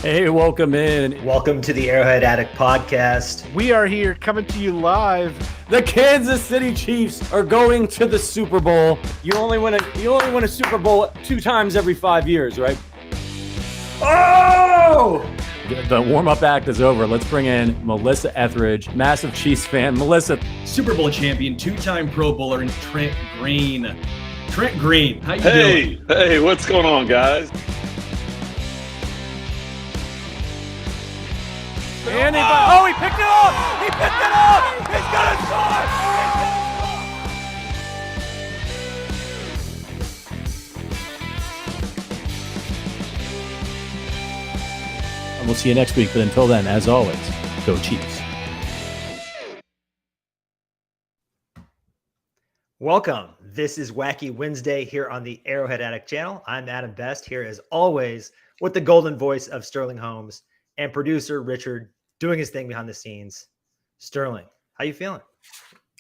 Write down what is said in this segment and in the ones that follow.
Hey, welcome in. Welcome to the Arrowhead Addict podcast. We are here coming to you live. The Kansas City Chiefs are going to the Super Bowl. You only win a Super Bowl 2 times every 5 years, right? Oh! The warm-up act is over. Let's bring in Melissa Etheridge, massive Chiefs fan. Melissa, Super Bowl champion, 2-time Pro Bowler, and Trent Green. Trent Green, how you doing? Hey, what's going on, guys? And he picked it up! He picked it up! He's gonna score! And we'll see you next week, but until then, as always, go Chiefs. Welcome. This is Wacky Wednesday here on the Arrowhead Addict channel. I'm Adam Best here as always with the golden voice of Sterling Holmes and producer Richard doing his thing behind the scenes. Sterling, how you feeling?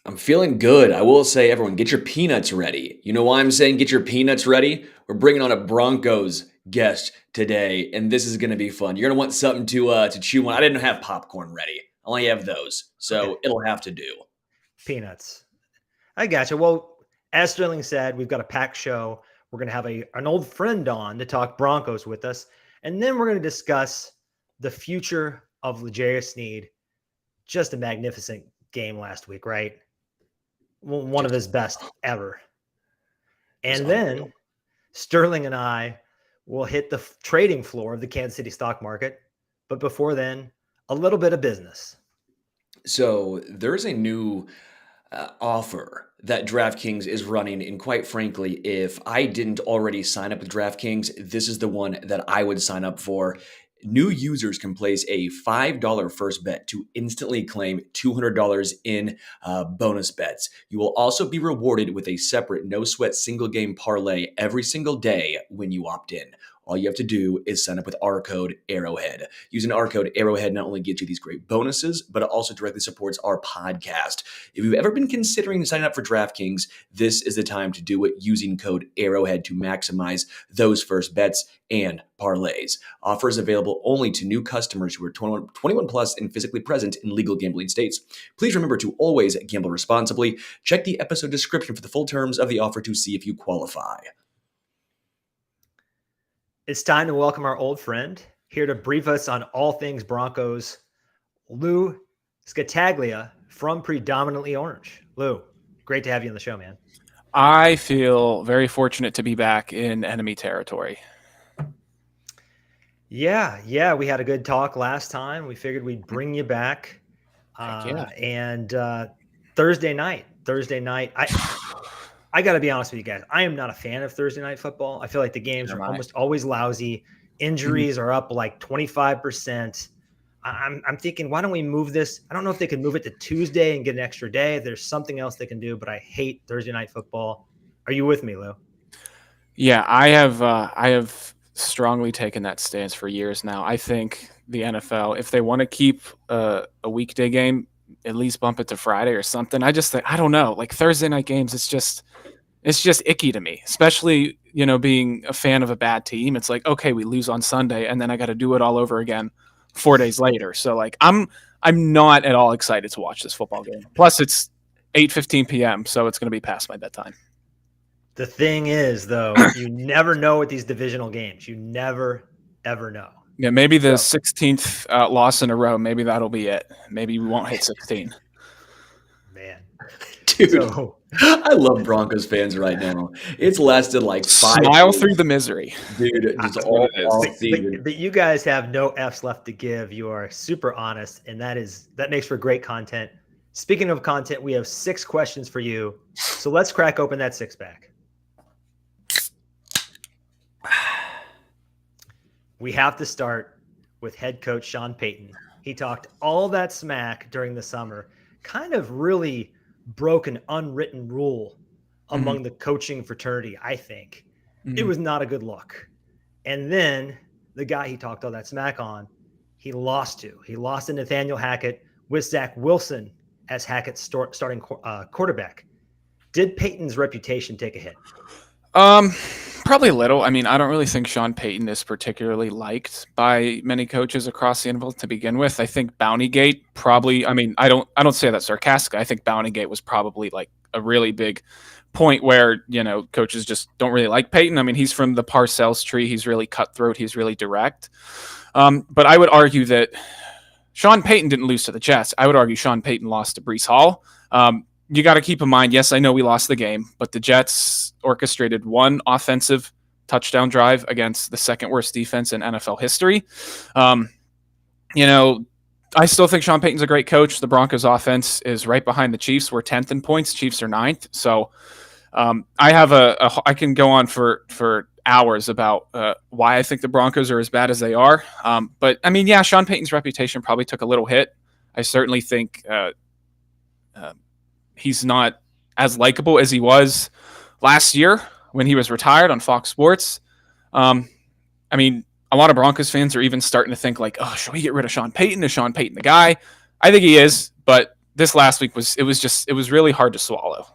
I'm feeling good. I will say, everyone, get your peanuts ready. You know why I'm saying get your peanuts ready? We're bringing on a Broncos guest today, and this is going to be fun. You're going to want something to chew on. I didn't have popcorn ready. I only have those, so It'll have to do. Peanuts. I gotcha. Well, as Sterling said, we've got a packed show. We're going to have an old friend on to talk Broncos with us, and then we're going to discuss the future of Sneed. Just a magnificent game last week, right? One of his best ever. And then Sterling and I will hit the trading floor of the Kansas City stock market. But before then, a little bit of business. So there's a new offer that DraftKings is running. And quite frankly, if I didn't already sign up with DraftKings, this is the one that I would sign up for. New users can place a $5 first bet to instantly claim $200 in bonus bets. You will also be rewarded with a separate no-sweat single-game parlay every single day when you opt in. All you have to do is sign up with our code Arrowhead. Using our code Arrowhead not only gives you these great bonuses, but it also directly supports our podcast. If you've ever been considering signing up for DraftKings, this is the time to do it using code Arrowhead to maximize those first bets and parlays. Offers available only to new customers who are 21 plus and physically present in legal gambling states. Please remember to always gamble responsibly. Check the episode description for the full terms of the offer to see if you qualify. It's time to welcome our old friend here to brief us on all things Broncos, Lou Scataglia from Predominantly Orange. Lou, great to have you on the show, man. I feel very fortunate to be back in enemy territory. Yeah, we had a good talk last time. We figured we'd bring you back. And Thursday night, I got to be honest with you guys. I am not a fan of Thursday night football. I feel like the games are almost always lousy. Injuries are up like 25%. I'm thinking, why don't we move this? I don't know if they can move it to Tuesday and get an extra day. There's something else they can do, but I hate Thursday night football. Are you with me, Lou? Yeah, I have strongly taken that stance for years now. I think the NFL, if they want to keep a weekday game, at least bump it to Friday or something. I just think, I don't know, like Thursday night games, it's just icky to me, especially, being a fan of a bad team. It's like, okay, we lose on Sunday and then I got to do it all over again 4 days later. So like, I'm not at all excited to watch this football game. Plus it's 8:15 p.m. So it's going to be past my bedtime. The thing is, though, you never know with these divisional games. You never, ever know. Yeah, maybe the 16th loss in a row. Maybe that'll be it. Maybe we won't hit 16. Man. Dude, I love Broncos fans right now. It's lasted like 5 Smile days. through the misery. Dude, just all season. But you guys have no F's left to give. You are super honest, and that makes for great content. Speaking of content, we have 6 questions for you. So let's crack open that 6-pack. We have to start with head coach Sean Payton. He talked all that smack during the summer, kind of really broke an unwritten rule among the coaching fraternity, I think. It was not a good look. And then the guy he talked all that smack on, he lost to. He lost to Nathaniel Hackett with Zach Wilson as Hackett's starting quarterback. Did Payton's reputation take a hit? Probably a little. I mean, I don't really think Sean Payton is particularly liked by many coaches across the NFL to begin with. I think Bountygate probably, I mean, I don't say that sarcastically. I think Bountygate was probably like a really big point where, coaches just don't really like Payton. I mean, he's from the Parcells tree. He's really cutthroat. He's really direct. But I would argue that Sean Payton didn't lose to the Jets. I would argue Sean Payton lost to Breece Hall. You got to keep in mind, yes, I know we lost the game, but the Jets orchestrated one offensive touchdown drive against the second worst defense in NFL history. I still think Sean Payton's a great coach. The Broncos offense is right behind the Chiefs. We're 10th in points. Chiefs are 9th. So I can go on for hours about why I think the Broncos are as bad as they are. But I mean, yeah, Sean Payton's reputation probably took a little hit. I certainly think he's not as likable as he was last year when he was retired on Fox Sports. I mean, a lot of Broncos fans are even starting to think like, oh, should we get rid of Sean Payton? Is Sean Payton the guy? I think he is, but this last week it was really hard to swallow.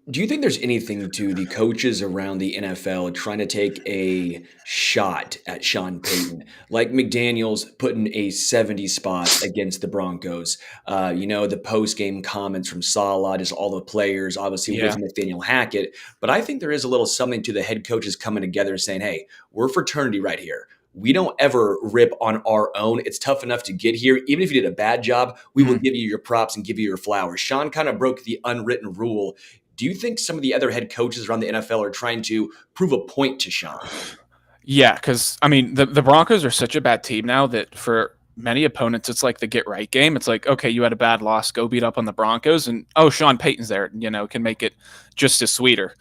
Do you think there's anything to the coaches around the NFL trying to take a shot at Sean Payton? Like McDaniels putting a 70 spot against the Broncos. The post-game comments from Saleh, just all the players, obviously with Nathaniel Hackett. But I think there is a little something to the head coaches coming together and saying, hey, we're fraternity right here. We don't ever rip on our own. It's tough enough to get here. Even if you did a bad job, we will give you your props and give you your flowers. Sean kind of broke the unwritten rule. Do you think some of the other head coaches around the NFL are trying to prove a point to Sean? Yeah, because, I mean, the Broncos are such a bad team now that for many opponents, it's like the get-right game. It's like, okay, you had a bad loss, go beat up on the Broncos, and, oh, Sean Payton's there, can make it just as sweeter.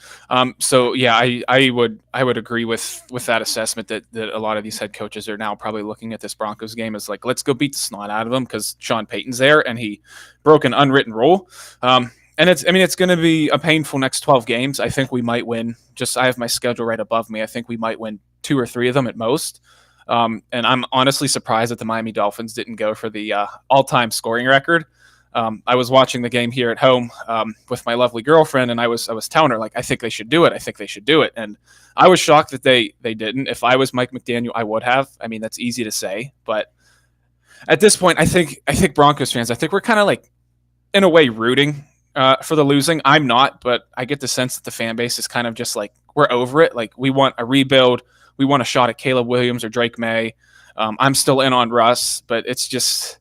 So, yeah, I would agree with that assessment that a lot of these head coaches are now probably looking at this Broncos game as like, let's go beat the snot out of them because Sean Payton's there, and he broke an unwritten rule. And it's going to be a painful next 12 games. I think we might win. I have my schedule right above me. I think we might win 2 or 3 of them at most. And I'm honestly surprised that the Miami Dolphins didn't go for the all-time scoring record. I was watching the game here at home with my lovely girlfriend, and I was telling her, like, I think they should do it. I think they should do it. And I was shocked that they didn't. If I was Mike McDaniel, I would have. I mean, that's easy to say. But at this point, I think Broncos fans, I think we're kind of like, in a way, rooting for the losing. I'm not, but I get the sense that the fan base is kind of just like, we're over it. Like, we want a rebuild. We want a shot at Caleb Williams or Drake May. I'm still in on Russ, but it's just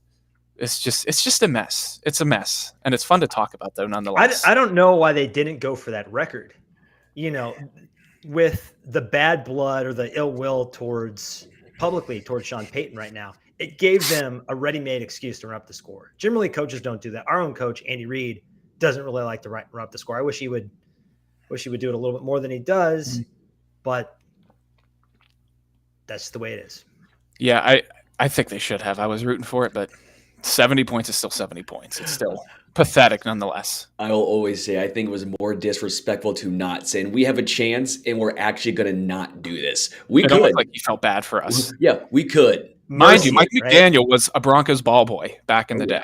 a mess. It's a mess, and it's fun to talk about though, nonetheless. I don't know why they didn't go for that record. With the bad blood or the ill will publicly towards Sean Payton right now, it gave them a ready-made excuse to run up the score. Generally, coaches don't do that. Our own coach, Andy Reid, doesn't really like to run up the score. I wish he would do it a little bit more than he does, but that's the way it is. Yeah, I think they should have. I was rooting for it, but 70 points is still 70 points. It's still pathetic nonetheless. I will always say I think it was more disrespectful to not saying we have a chance and we're actually going to not do this. We could. Looked like he felt bad for us. Yeah, we could. Mind you, Mike McDaniel was a Broncos ball boy back in the day.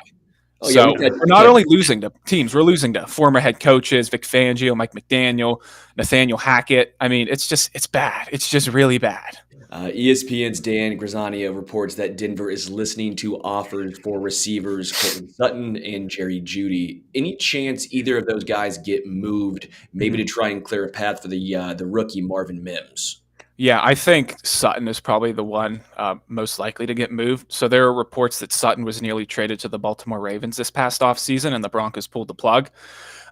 Oh, so we're not only losing to teams, we're losing to former head coaches, Vic Fangio, Mike McDaniel, Nathaniel Hackett. I mean, it's bad. It's just really bad. ESPN's Dan Graziano reports that Denver is listening to offers for receivers Courtland Sutton and Jerry Jeudy. Any chance either of those guys get moved, maybe to try and clear a path for the rookie Marvin Mims? Yeah, I think Sutton is probably the one most likely to get moved. So there are reports that Sutton was nearly traded to the Baltimore Ravens this past offseason, and the Broncos pulled the plug.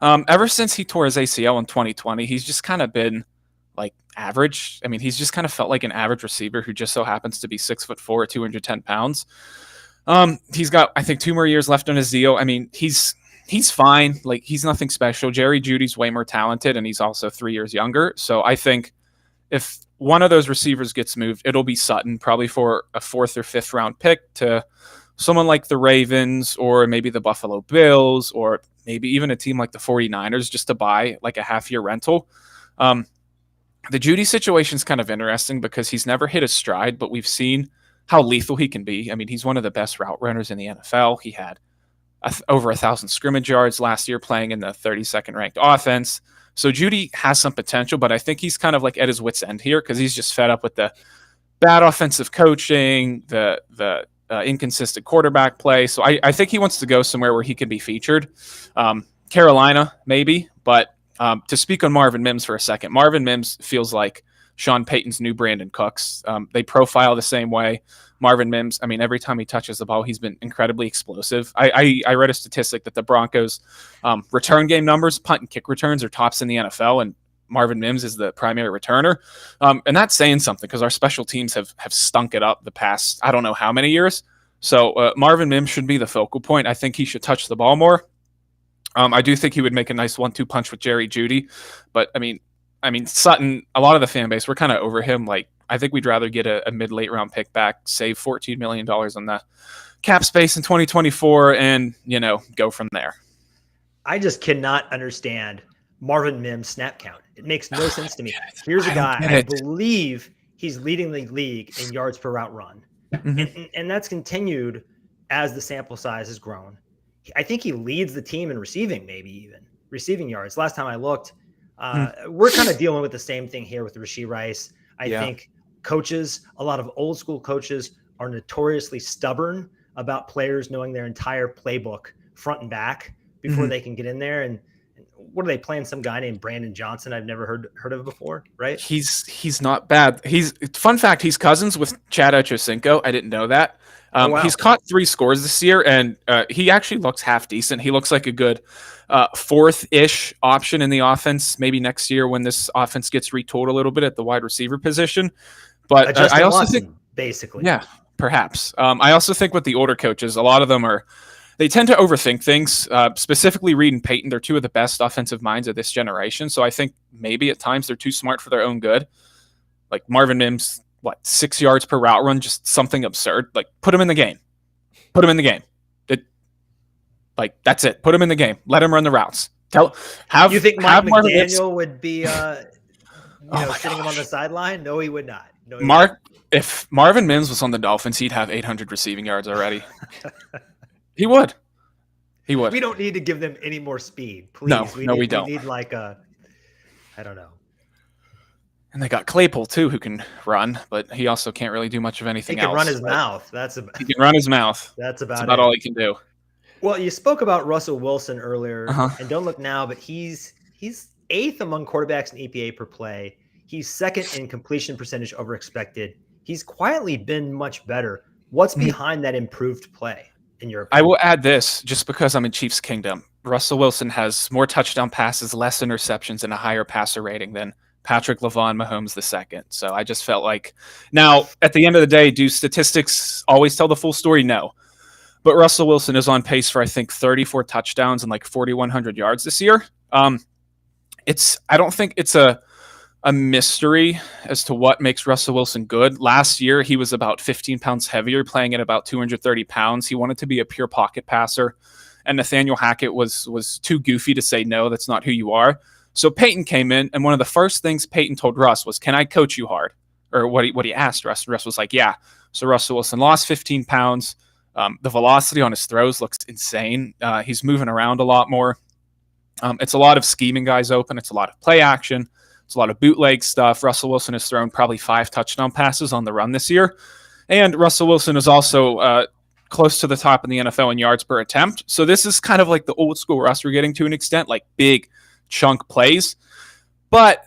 Ever since he tore his ACL in 2020, he's just kind of been like average. I mean, he's just kind of felt like an average receiver who just so happens to be 6'4", 210 pounds. He's got, I think, 2 more years left on his deal. I mean, he's fine. Like, he's nothing special. Jerry Jeudy's way more talented, and he's also 3 years younger. So I think if one of those receivers gets moved, it'll be Sutton, probably for a 4th or 5th round pick to someone like the Ravens or maybe the Buffalo Bills or maybe even a team like the 49ers just to buy like a half-year rental. The Jeudy situation is kind of interesting because he's never hit a stride, but we've seen how lethal he can be. I mean, he's one of the best route runners in the NFL. He had over 1,000 scrimmage yards last year playing in the 32nd ranked offense. So Jeudy has some potential, but I think he's kind of like at his wit's end here because he's just fed up with the bad offensive coaching, the inconsistent quarterback play. So I think he wants to go somewhere where he can be featured. Carolina, maybe. But to speak on Marvin Mims for a second, Marvin Mims feels like Sean Payton's new Brandon Cooks. They profile the same way. Marvin Mims, I mean, every time he touches the ball, he's been incredibly explosive. I read a statistic that the Broncos return game numbers, punt and kick returns, are tops in the NFL, and Marvin Mims is the primary returner. And that's saying something because our special teams have stunk it up the past, I don't know how many years. So Marvin Mims should be the focal point. I think he should touch the ball more. I do think he would make a nice 1-2 punch with Jerry Jeudy. But, I mean, Sutton, a lot of the fan base, we're kind of over him. Like, I think we'd rather get a mid-late round pick back, save $14 million on the cap space in 2024, and, go from there. I just cannot understand Marvin Mims' snap count. It makes no sense to me. Here's a guy, I believe he's leading the league in yards per route run. Mm-hmm. And that's continued as the sample size has grown. I think he leads the team in receiving, maybe even receiving yards. Last time I looked, we're kind of dealing with the same thing here with Rashee Rice. I think coaches, a lot of old school coaches, are notoriously stubborn about players knowing their entire playbook front and back before they can get in there. And what are they playing? Some guy named Brandon Johnson I've never heard of before, right? He's not bad. Fun fact, he's cousins with Chad Ochocinco. I didn't know that. Wow. He's caught 3 scores this year, and he actually looks half decent. He looks like a good fourth-ish option in the offense, maybe next year when this offense gets retooled a little bit at the wide receiver position. But I also think, basically. Yeah, perhaps. I also think with the older coaches, a lot of them they tend to overthink things, specifically Reed and Payton. They're 2 of the best offensive minds of this generation. So I think maybe at times they're too smart for their own good. Like Marvin Mims, 6 yards per route run, just something absurd. Like, put him in the game. That's it. Put him in the game. Let him run the routes. You think Mike Marvin McDaniel would be sitting him on the sideline? No, he would not. If Marvin Mims was on the Dolphins, he'd have 800 receiving yards already. He would. We don't need to give them any more speed, please. No, we don't. We need I don't know. And they got Claypool too, who can run, but he also can't really do much of anything else. He can run his mouth. He can run his mouth. That's about all he can do. Well, you spoke about Russell Wilson earlier, and don't look now, but he's 8th among quarterbacks in EPA per play. He's 2nd in completion percentage over expected. He's quietly been much better. What's behind that improved play, in your opinion? I will add this, just because I'm in Chiefs Kingdom. Russell Wilson has more touchdown passes, less interceptions, and a higher passer rating than Patrick LaVon Mahomes II. So I just felt like, now at the end of the day, do statistics always tell the full story? No. But Russell Wilson is on pace for, I think, 34 touchdowns and 4,100 yards this year. I don't think it's a mystery as to what makes Russell Wilson good. Last year, he was about 15 pounds heavier, playing at about 230 pounds. He wanted to be a pure pocket passer, and Nathaniel Hackett was too goofy to say, no, that's not who you are. So Payton came in, and one of the first things Payton told Russ was, can I coach you hard? Or what he asked Russ. Russ was like, yeah. So Russell Wilson lost 15 pounds. The velocity on his throws looks insane. He's moving around a lot more. It's a lot of scheming guys open. It's a lot of play action. It's a lot of bootleg stuff. Russell Wilson has thrown probably 5 touchdown passes on the run this year. And Russell Wilson is also close to the top in the NFL in yards per attempt. So this is kind of like the old school Russ we're getting to an extent, like big chunk plays. But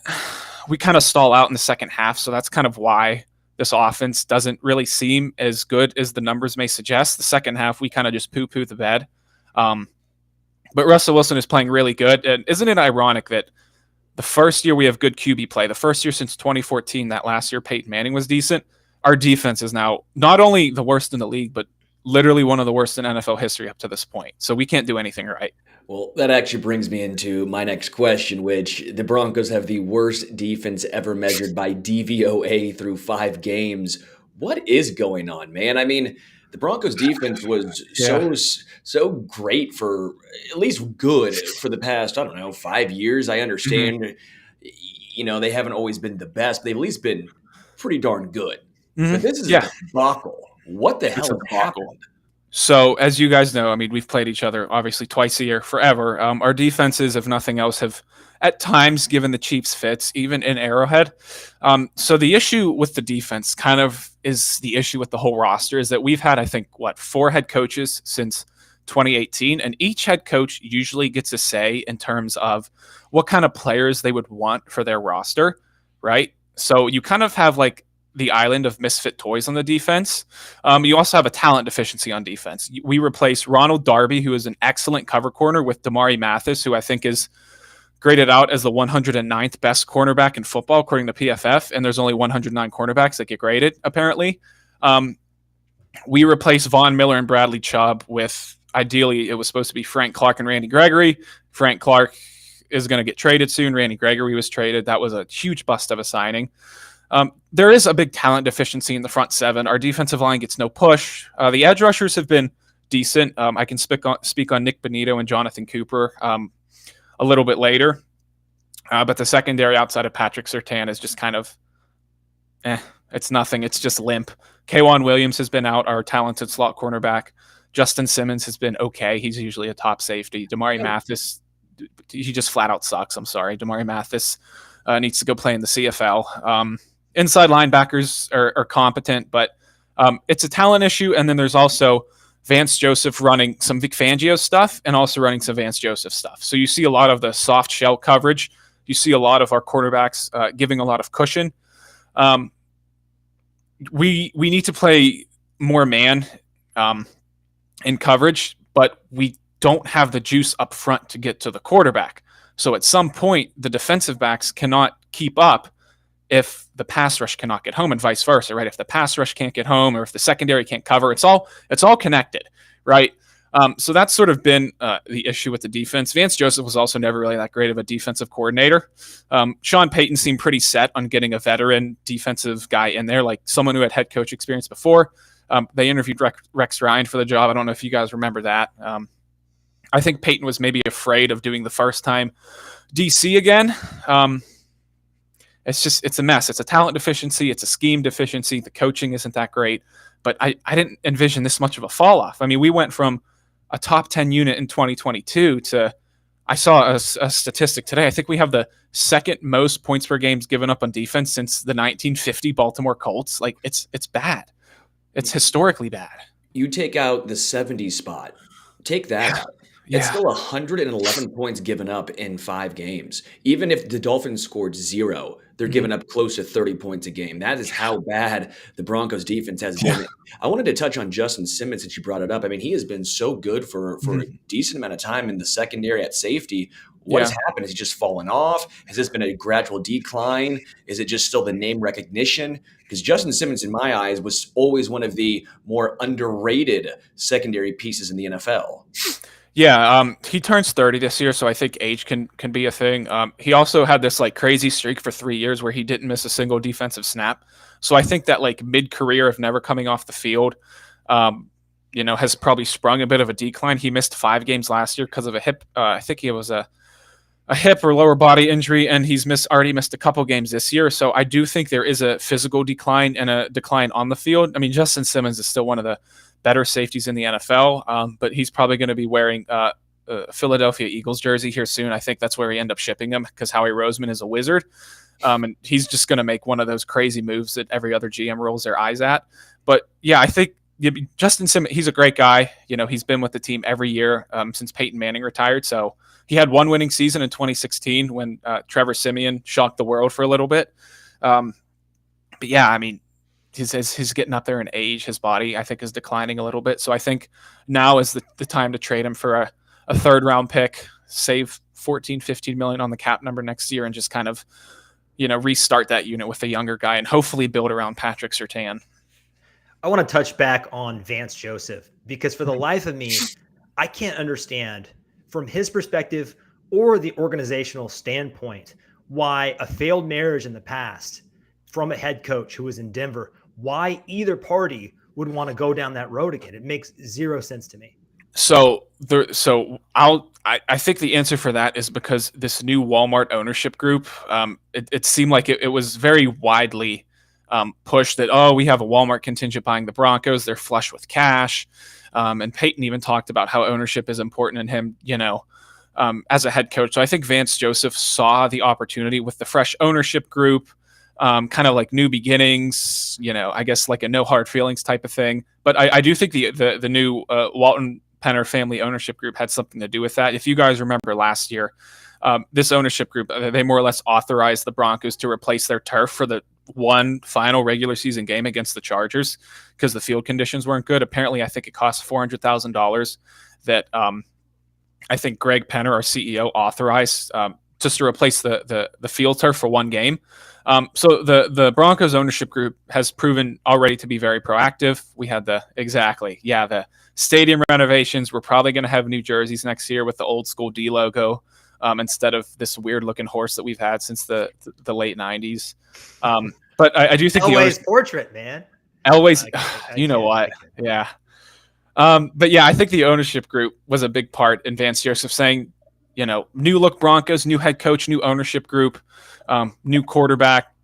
we kind of stall out in the second half. So that's kind of why this offense doesn't really seem as good as the numbers may suggest. The second half, we kind of just poo-poo the bed. But Russell Wilson is playing really good. And isn't it ironic that the first year we have good QB play, the first year since 2014, that last year Peyton Manning was decent, our defense is now not only the worst in the league, but literally one of the worst in NFL history up to this point. So we can't do anything right. Well, that actually brings me into my next question, which the Broncos have the worst defense ever measured by DVOA through 5 games. What is going on, man? I mean, the Broncos defense was so great for, at least good for the past, 5 years. I understand, they haven't always been the best, but they've at least been pretty darn good. But this is a debacle. What the hell has happened? So, as you guys know, I mean, we've played each other obviously twice a year forever. Our defenses, if nothing else, have at times given the Chiefs fits, even in Arrowhead. So, the issue with the defense kind of is the issue with the whole roster is that we've had, I think, 4 head coaches since 2018, and each head coach usually gets a say in terms of what kind of players they would want for their roster, right? So, you kind of have like the island of misfit toys on the defense. You also have a talent deficiency on defense. We replaced Ronald Darby, who is an excellent cover corner, with Damari Mathis, who I think is graded out as the 109th best cornerback in football, according to PFF. And there's only 109 cornerbacks that get graded, apparently. We replaced Von Miller and Bradley Chubb with, ideally, it was supposed to be Frank Clark and Randy Gregory. Frank Clark is going to get traded soon. Randy Gregory was traded. That was a huge bust of a signing. There is a big talent deficiency in the front 7. Our defensive line gets no push. The edge rushers have been decent. I can speak on Nick Bonito and Jonathan Cooper a little bit later. But the secondary outside of Patrick Surtain is just kind of, it's nothing. It's just limp. K'Wan Williams has been out, our talented slot cornerback. Justin Simmons has been okay. He's usually a top safety. Damari Mathis, he just flat out sucks. I'm sorry. Damari Mathis needs to go play in the CFL. Inside linebackers are competent, but it's a talent issue. And then there's also Vance Joseph running some Vic Fangio stuff and also running some Vance Joseph stuff. So you see a lot of the soft shell coverage. You see a lot of our quarterbacks giving a lot of cushion. We need to play more man in coverage, but we don't have the juice up front to get to the quarterback. So at some point, the defensive backs cannot keep up if the pass rush cannot get home, and vice versa, right? If the pass rush can't get home, or if the secondary can't cover, it's all connected, right? So that's sort of been the issue with the defense. Vance Joseph was also never really that great of a defensive coordinator. Sean Payton seemed pretty set on getting a veteran defensive guy in there, like someone who had head coach experience before. They interviewed Rex Ryan for the job. I don't know if you guys remember that. I think Payton was maybe afraid of doing the first time DC again. It's a mess. It's a talent deficiency. It's a scheme deficiency. The coaching isn't that great. But I didn't envision this much of a fall off. I mean, we went from a top 10 unit in 2022 to, I saw a statistic today. I think we have the second most points per games given up on defense since the 1950 Baltimore Colts. Like, it's bad. It's historically bad. You take out the 70 spot. Take that out. It's still 111 points given up in 5 games. Even if the Dolphins scored 0, they're giving up close to 30 points a game. That is how bad the Broncos defense has been. I wanted to touch on Justin Simmons since you brought it up. I mean, he has been so good for a decent amount of time in the secondary at safety. What has happened? Has he just fallen off? Has this been a gradual decline? Is it just still the name recognition? Because Justin Simmons, in my eyes, was always one of the more underrated secondary pieces in the NFL. Yeah, he turns 30 this year, so I think age can be a thing. He also had this like crazy streak for 3 years where he didn't miss a single defensive snap. So I think that like mid-career of never coming off the field, has probably sprung a bit of a decline. He missed 5 games last year because of a hip. I think it was a hip or lower body injury, and he's already missed a couple games this year. So I do think there is a physical decline and a decline on the field. I mean, Justin Simmons is still one of the better safeties in the NFL, but he's probably going to be wearing a Philadelphia Eagles jersey here soon. I think that's where we end up shipping him because Howie Roseman is a wizard, and he's just going to make one of those crazy moves that every other GM rolls their eyes at. But yeah, I think Justin Simmons, he's a great guy. He's been with the team every year since Peyton Manning retired. So he had one winning season in 2016 when Trevor Siemian shocked the world for a little bit. But yeah, I mean, he's getting up there in age. His body, I think, is declining a little bit. So I think now is the time to trade him for a third-round pick, save 14, 15 million on the cap number next year, and just kind of, restart that unit with a younger guy and hopefully build around Patrick Surtain. I want to touch back on Vance Joseph because for the life of me, I can't understand from his perspective or the organizational standpoint why a failed marriage in the past from a head coach who was in Denver, why either party would want to go down that road again. It makes zero sense to me. I think the answer for that is because this new Walmart ownership group, it seemed like it was very widely push that, oh, we have a Walmart contingent buying the Broncos. They're flush with cash. And Payton even talked about how ownership is important in him, as a head coach. So I think Vance Joseph saw the opportunity with the fresh ownership group, kind of like new beginnings, I guess like a no hard feelings type of thing. But I do think the new Walton Penner family ownership group had something to do with that. If you guys remember last year, this ownership group, they more or less authorized the Broncos to replace their turf for the one final regular season game against the Chargers because the field conditions weren't good. Apparently, I think it cost $400,000 that I think Greg Penner, our CEO, authorized just to replace the field turf for one game. So the Broncos ownership group has proven already to be very proactive. We had the stadium renovations. We're probably going to have new jerseys next year with the old school D logo instead of this weird looking horse that we've had since the late 90s. But I do think Elway's portrait, man. Elway's, you know what? Yeah. But yeah, I think the ownership group was a big part in Vance Joseph saying, new look Broncos, new head coach, new ownership group, new quarterback,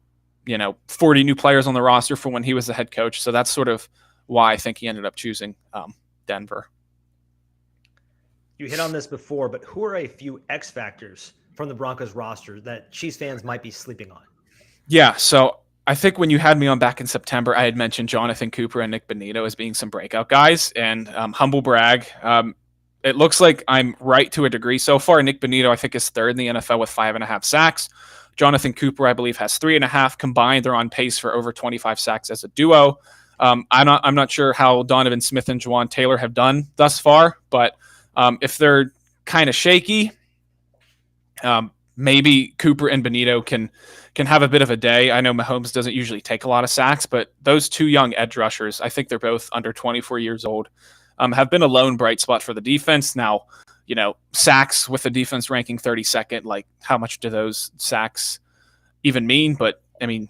40 new players on the roster for when he was the head coach. So that's sort of why I think he ended up choosing Denver. You hit on this before, but who are a few X factors from the Broncos roster that Chiefs fans might be sleeping on? Yeah, so I think when you had me on back in September, I had mentioned Jonathan Cooper and Nick Bonito as being some breakout guys, and humble brag. It looks like I'm right to a degree so far. Nick Bonito, I think, is third in the NFL with 5.5 sacks. Jonathan Cooper, I believe, has 3.5 combined. They're on pace for over 25 sacks as a duo. I'm not sure how Donovan Smith and Juwan Taylor have done thus far, but if they're kind of shaky, maybe Cooper and Bonito can have a bit of a day. I know Mahomes doesn't usually take a lot of sacks, but those two young edge rushers, I think they're both under 24 years old, have been a lone bright spot for the defense. Now, sacks with the defense ranking 32nd, like how much do those sacks even mean? But I mean,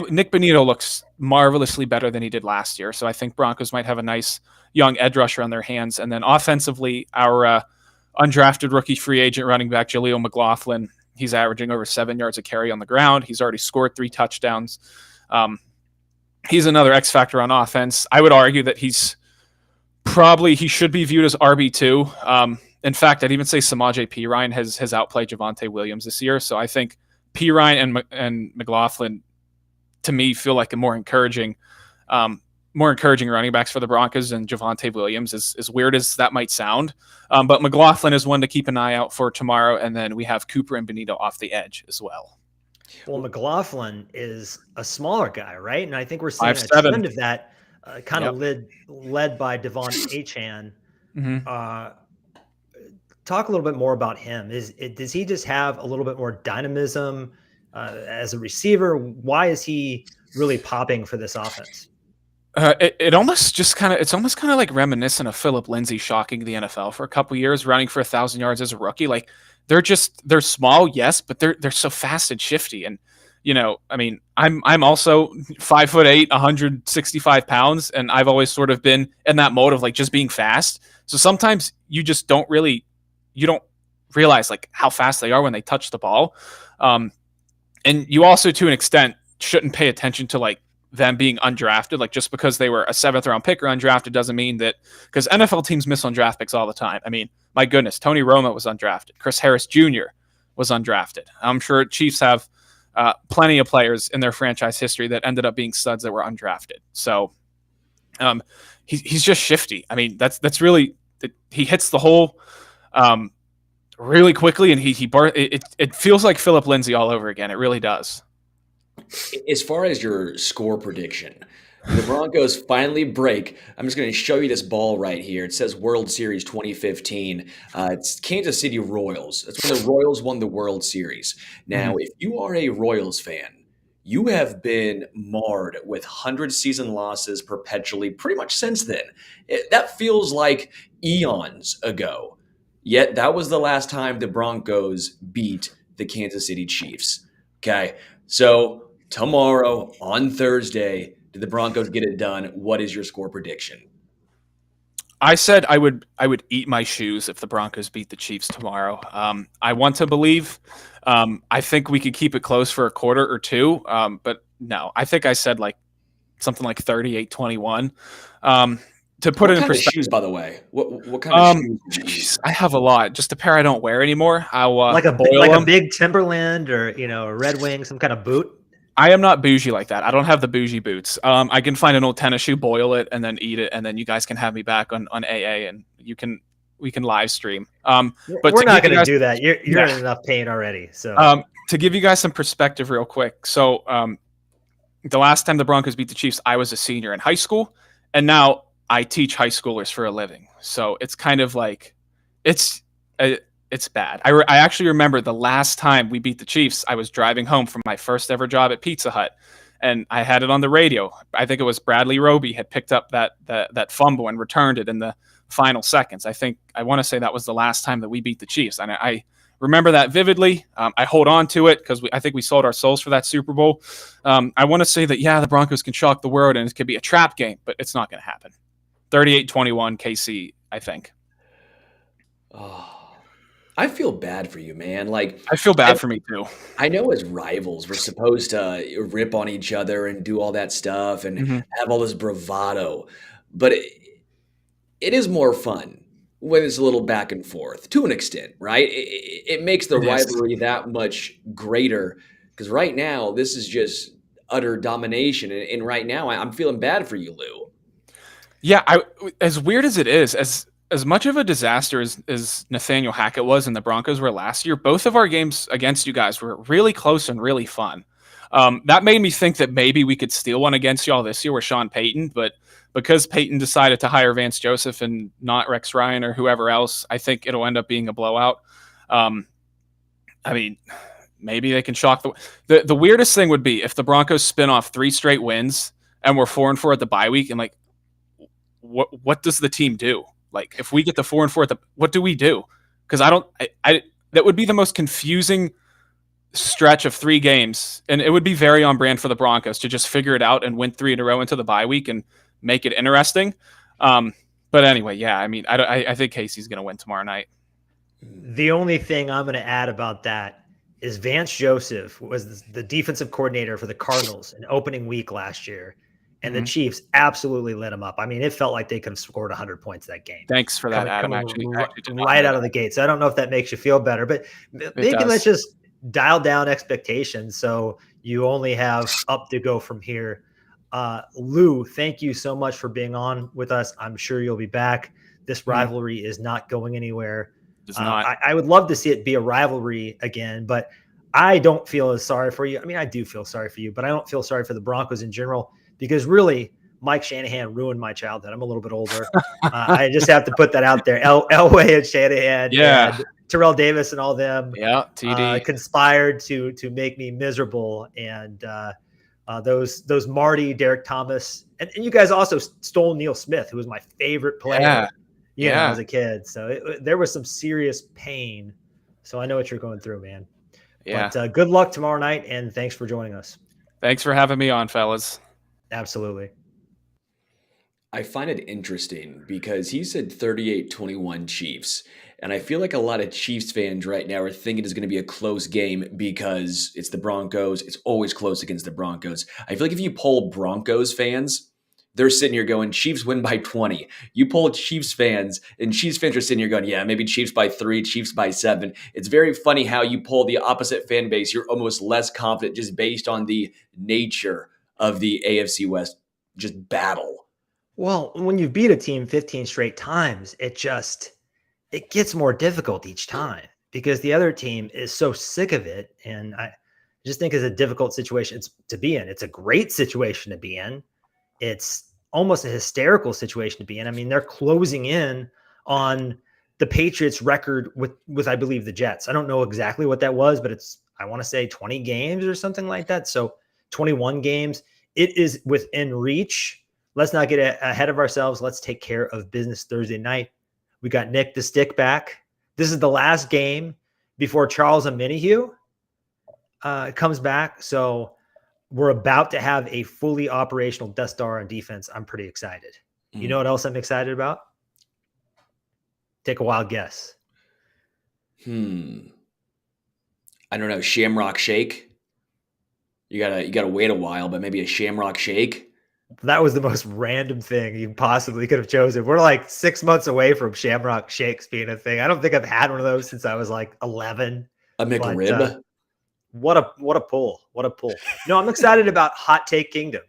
Nick Bonito looks marvelously better than he did last year. So I think Broncos might have a nice young edge rusher on their hands. And then offensively, our undrafted rookie free agent running back, Jaleel McLaughlin, he's averaging over 7 yards a carry on the ground. He's already scored 3 touchdowns. He's another X factor on offense. I would argue that he should be viewed as RB2. In fact, I'd even say Samaje Perine has outplayed Javonte Williams this year. So I think Perine and McLaughlin, to me, feel like a more encouraging running backs for the Broncos than Javonte Williams, as weird as that might sound. But McLaughlin is one to keep an eye out for tomorrow. And then we have Cooper and Bonito off the edge as well. Well, McLaughlin is a smaller guy, right? And I think we're seeing 5'7". a trend of that kind of led by Devon Achane. Mm-hmm. Talk a little bit more about him. Does he just have a little bit more dynamism as a receiver? Why is he really popping for this offense? It's almost kind of like reminiscent of Philip Lindsay shocking the NFL for a couple years, running for 1,000 yards as a rookie. Like they're small, yes, but they're so fast and shifty. And I mean, I'm also 5'8", 165 pounds, and I've always sort of been in that mode of like just being fast. So sometimes you just don't realize like how fast they are when they touch the ball. And you also, to an extent, shouldn't pay attention to like them being undrafted. Like just because they were a 7th round pick or undrafted doesn't mean that, because NFL teams miss on draft picks all the time. I mean, my goodness, Tony Romo was undrafted. Chris Harris Jr. was undrafted. I'm sure Chiefs have plenty of players in their franchise history that ended up being studs that were undrafted. So he's just shifty. I mean, that's really, he hits the hole really quickly, and it feels like Philip Lindsay all over again. It really does. As far as your score prediction, the Broncos finally break. I'm just going to show you this ball right here. It says World Series 2015. It's Kansas City Royals. That's when the Royals won the World Series. Now, if you are a Royals fan, you have been marred with 100-season losses perpetually pretty much since then. That feels like eons ago. Yet that was the last time the Broncos beat the Kansas City Chiefs. Okay, so tomorrow on Thursday, did the Broncos get it done? What is your score prediction? I said I would eat my shoes if the Broncos beat the Chiefs tomorrow. I want to believe. I think we could keep it close for a quarter or two, but no, I think I said like something like 38-21. To put What it in kind of perspective, shoes, by the way? What kind of shoes did you use? I have a lot. Just a pair I don't wear anymore. I'll Like boil a them. big Timberland or a Red Wing, some kind of boot. I am not bougie like that. I don't have the bougie boots. I can find an old tennis shoe, boil it, and then eat it, and then you guys can have me back on AA, and we can live stream. But We're to not give you going to guys, do that. You're Yeah. in enough pain already. So to give you guys some perspective, real quick. So the last time the Broncos beat the Chiefs, I was a senior in high school, and now I teach high schoolers for a living. So it's kind of like it's bad. I actually remember the last time we beat the Chiefs, I was driving home from my first ever job at Pizza Hut, and I had it on the radio. I think it was Bradley Roby had picked up that fumble and returned it in the final seconds. I want to say that was the last time that we beat the Chiefs, and I remember that vividly. I hold on to it because I think we sold our souls for that Super Bowl. I want to say that, yeah, the Broncos can shock the world and it could be a trap game, but it's not going to happen. 38-21 KC, I think. Oh, I feel bad for you, man. Like, I feel bad for me too. I know as rivals, we're supposed to rip on each other and do all that stuff and have all this bravado, but it is more fun when it's a little back and forth to an extent, right? It makes the rivalry that much greater because right now this is just utter domination, and right now I'm feeling bad for you, Lou. Yeah, as weird as it is, as much of a disaster as Nathaniel Hackett was and the Broncos were last year, both of our games against you guys were really close and really fun. That made me think that maybe we could steal one against y'all this year with Sean Payton, but because Payton decided to hire Vance Joseph and not Rex Ryan or whoever else, I think it'll end up being a blowout. I mean, maybe they can shock the weirdest thing would be if the Broncos spin off 3 straight wins and we're 4-4 at the bye week, and like, what does the team do? Like, if we get the 4-4 what do we do? Because that would be the most confusing stretch of 3 games, and it would be very on brand for the Broncos to just figure it out and win 3 in a row into the bye week and make it interesting. But anyway, yeah, I mean, I think Casey's going to win tomorrow night. the only thing I'm going to add about that is Vance Joseph was the defensive coordinator for the Cardinals in opening week last year, and the Chiefs absolutely lit him up. I mean, it felt like they could have scored 100 points that game. Thanks for that, Adam. Actually right out of the gate. So I don't know if that makes you feel better, but maybe let's just dial down expectations so you only have up to go from here. Lou, thank you so much for being on with us. I'm sure you'll be back. This rivalry is not going anywhere. I would love to see it be a rivalry again, but I don't feel as sorry for you. I mean, I do feel sorry for you, but I don't feel sorry for the Broncos in general because really Mike Shanahan ruined my childhood. I'm a little bit older. I just have to put that out there. Elway and Shanahan, and Terrell Davis and all them conspired to make me miserable. And those Marty, Derek Thomas, and you guys also stole Neil Smith, who was my favorite player. As a kid. So there was some serious pain. So I know what you're going through, man. Yeah. But good luck tomorrow night, and thanks for joining us. Thanks for having me on, fellas. Absolutely. I find it interesting because he said 38-21 Chiefs. And I feel like a lot of Chiefs fans right now are thinking it's going to be a close game because it's the Broncos. It's always close against the Broncos. I feel like if you poll Broncos fans, they're sitting here going, Chiefs win by 20. You poll Chiefs fans, and Chiefs fans are sitting here going, yeah, maybe Chiefs by 3, Chiefs by 7. It's very funny how you poll the opposite fan base. You're almost less confident just based on the nature of the AFC West just battle. Well, when you beat a team 15 straight times, it gets more difficult each time because the other team is so sick of it. And I just think it's a difficult situation to be in. It's a great situation to be in. It's almost a hysterical situation to be in. I mean, they're closing in on the Patriots record with I believe the Jets. I don't know exactly what that was, but I want to say 20 games or something like that. So 21 games. It is within reach. Let's not get ahead of ourselves. Let's take care of business Thursday night. We got Nick the Stick back. This is the last game before Charles Omenihu comes back. So we're about to have a fully operational Death Star on defense. I'm pretty excited. You know what else I'm excited about? Take a wild guess. I don't know. Shamrock Shake? You gotta wait a while, but maybe a Shamrock Shake. That was the most random thing you possibly could have chosen. We're like 6 months away from Shamrock Shakes being a thing. I don't think I've had one of those since I was like 11. A McRib. What a pull. What a pull. No, I'm excited about Hot Take Kingdom.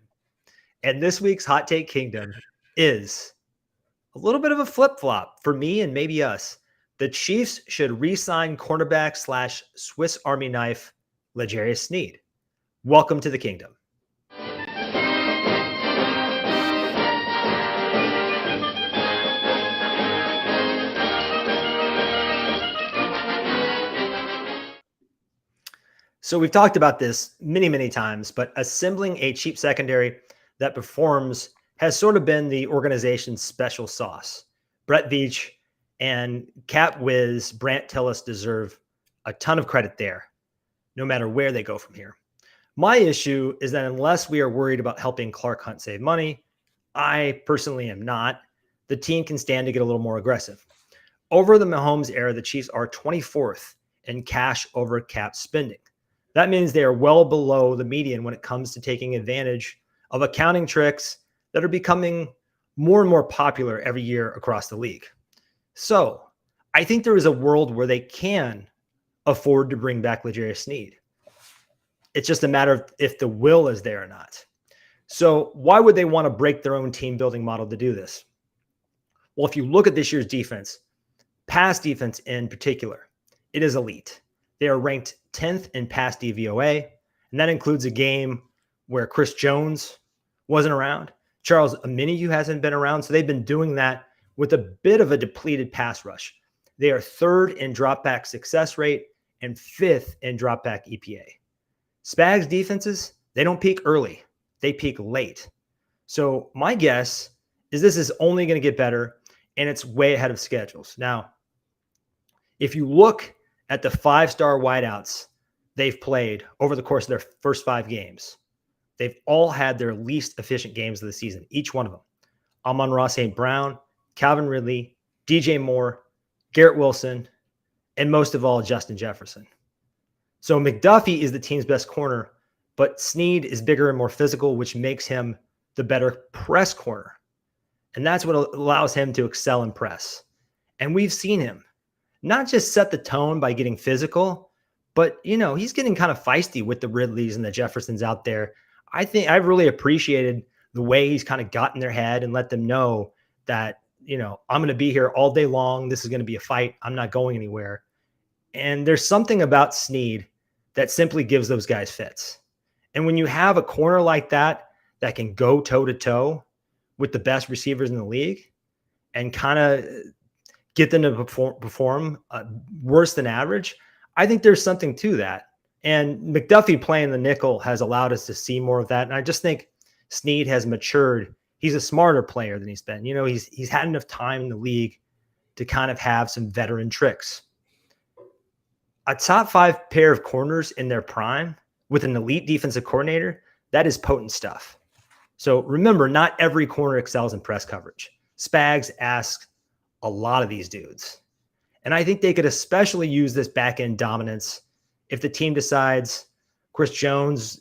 And this week's Hot Take Kingdom is a little bit of a flip-flop for me and maybe us. The Chiefs should re-sign cornerback / Swiss Army knife L'Jarius Sneed. Welcome to the kingdom. So we've talked about this many, many times, but assembling a cheap secondary that performs has sort of been the organization's special sauce. Brett Veach and Cap Wiz Brant Tillis deserve a ton of credit there, no matter where they go from here. My issue is that unless we are worried about helping Clark Hunt save money, I personally am not, the team can stand to get a little more aggressive. Over the Mahomes era, the Chiefs are 24th in cash over cap spending. That means they are well below the median when it comes to taking advantage of accounting tricks that are becoming more and more popular every year across the league. So I think there is a world where they can afford to bring back L'Jarius Sneed. It's just a matter of if the will is there or not. So why would they want to break their own team building model to do this? Well, if you look at this year's defense, pass defense in particular, it is elite. They are ranked 10th in pass DVOA, and that includes a game where Chris Jones wasn't around. Charles Omenihu hasn't been around, so they've been doing that with a bit of a depleted pass rush. They are 3rd in dropback success rate and 5th in dropback EPA. Spags defenses, they don't peak early. They peak late. So my guess is this is only going to get better, and it's way ahead of schedules. Now, if you look at the 5-star wideouts they've played over the course of their first 5 games, they've all had their least efficient games of the season, each one of them. Amon-Ra St. Brown, Calvin Ridley, DJ Moore, Garrett Wilson, and most of all, Justin Jefferson. So McDuffie is the team's best corner, but Sneed is bigger and more physical, which makes him the better press corner. And that's what allows him to excel in press. And we've seen him not just set the tone by getting physical, but, he's getting kind of feisty with the Ridleys and the Jeffersons out there. I think I've really appreciated the way he's kind of got in their head and let them know that, I'm going to be here all day long. This is going to be a fight. I'm not going anywhere. And there's something about Sneed that simply gives those guys fits. And when you have a corner like that can go toe-to-toe with the best receivers in the league and kind of get them to perform worse than average, I think there's something to that. And McDuffie playing the nickel has allowed us to see more of that. And I just think Sneed has matured. He's a smarter player than he's been. He's had enough time in the league to kind of have some veteran tricks. A top 5 pair of corners in their prime with an elite defensive coordinator, that is potent stuff. So remember, not every corner excels in press coverage. Spags asks a lot of these dudes. And I think they could especially use this back-end dominance if the team decides Chris Jones,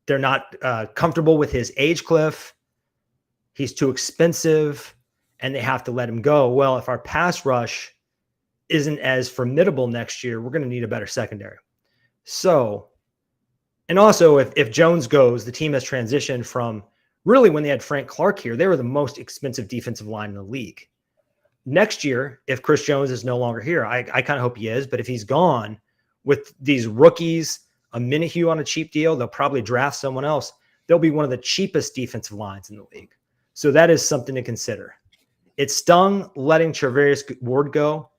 they're not comfortable with his age cliff, he's too expensive, and they have to let him go. Well, if our pass rush isn't as formidable next year, we're going to need a better secondary. So, and also if Jones goes, the team has transitioned from really when they had Frank Clark here, they were the most expensive defensive line in the league. Next year, if Chris Jones is no longer here, I kind of hope he is, but if he's gone with these rookies, a Omenihu on a cheap deal, they'll probably draft someone else. They'll be one of the cheapest defensive lines in the league. So that is something to consider. It stung letting Charvarius Ward go.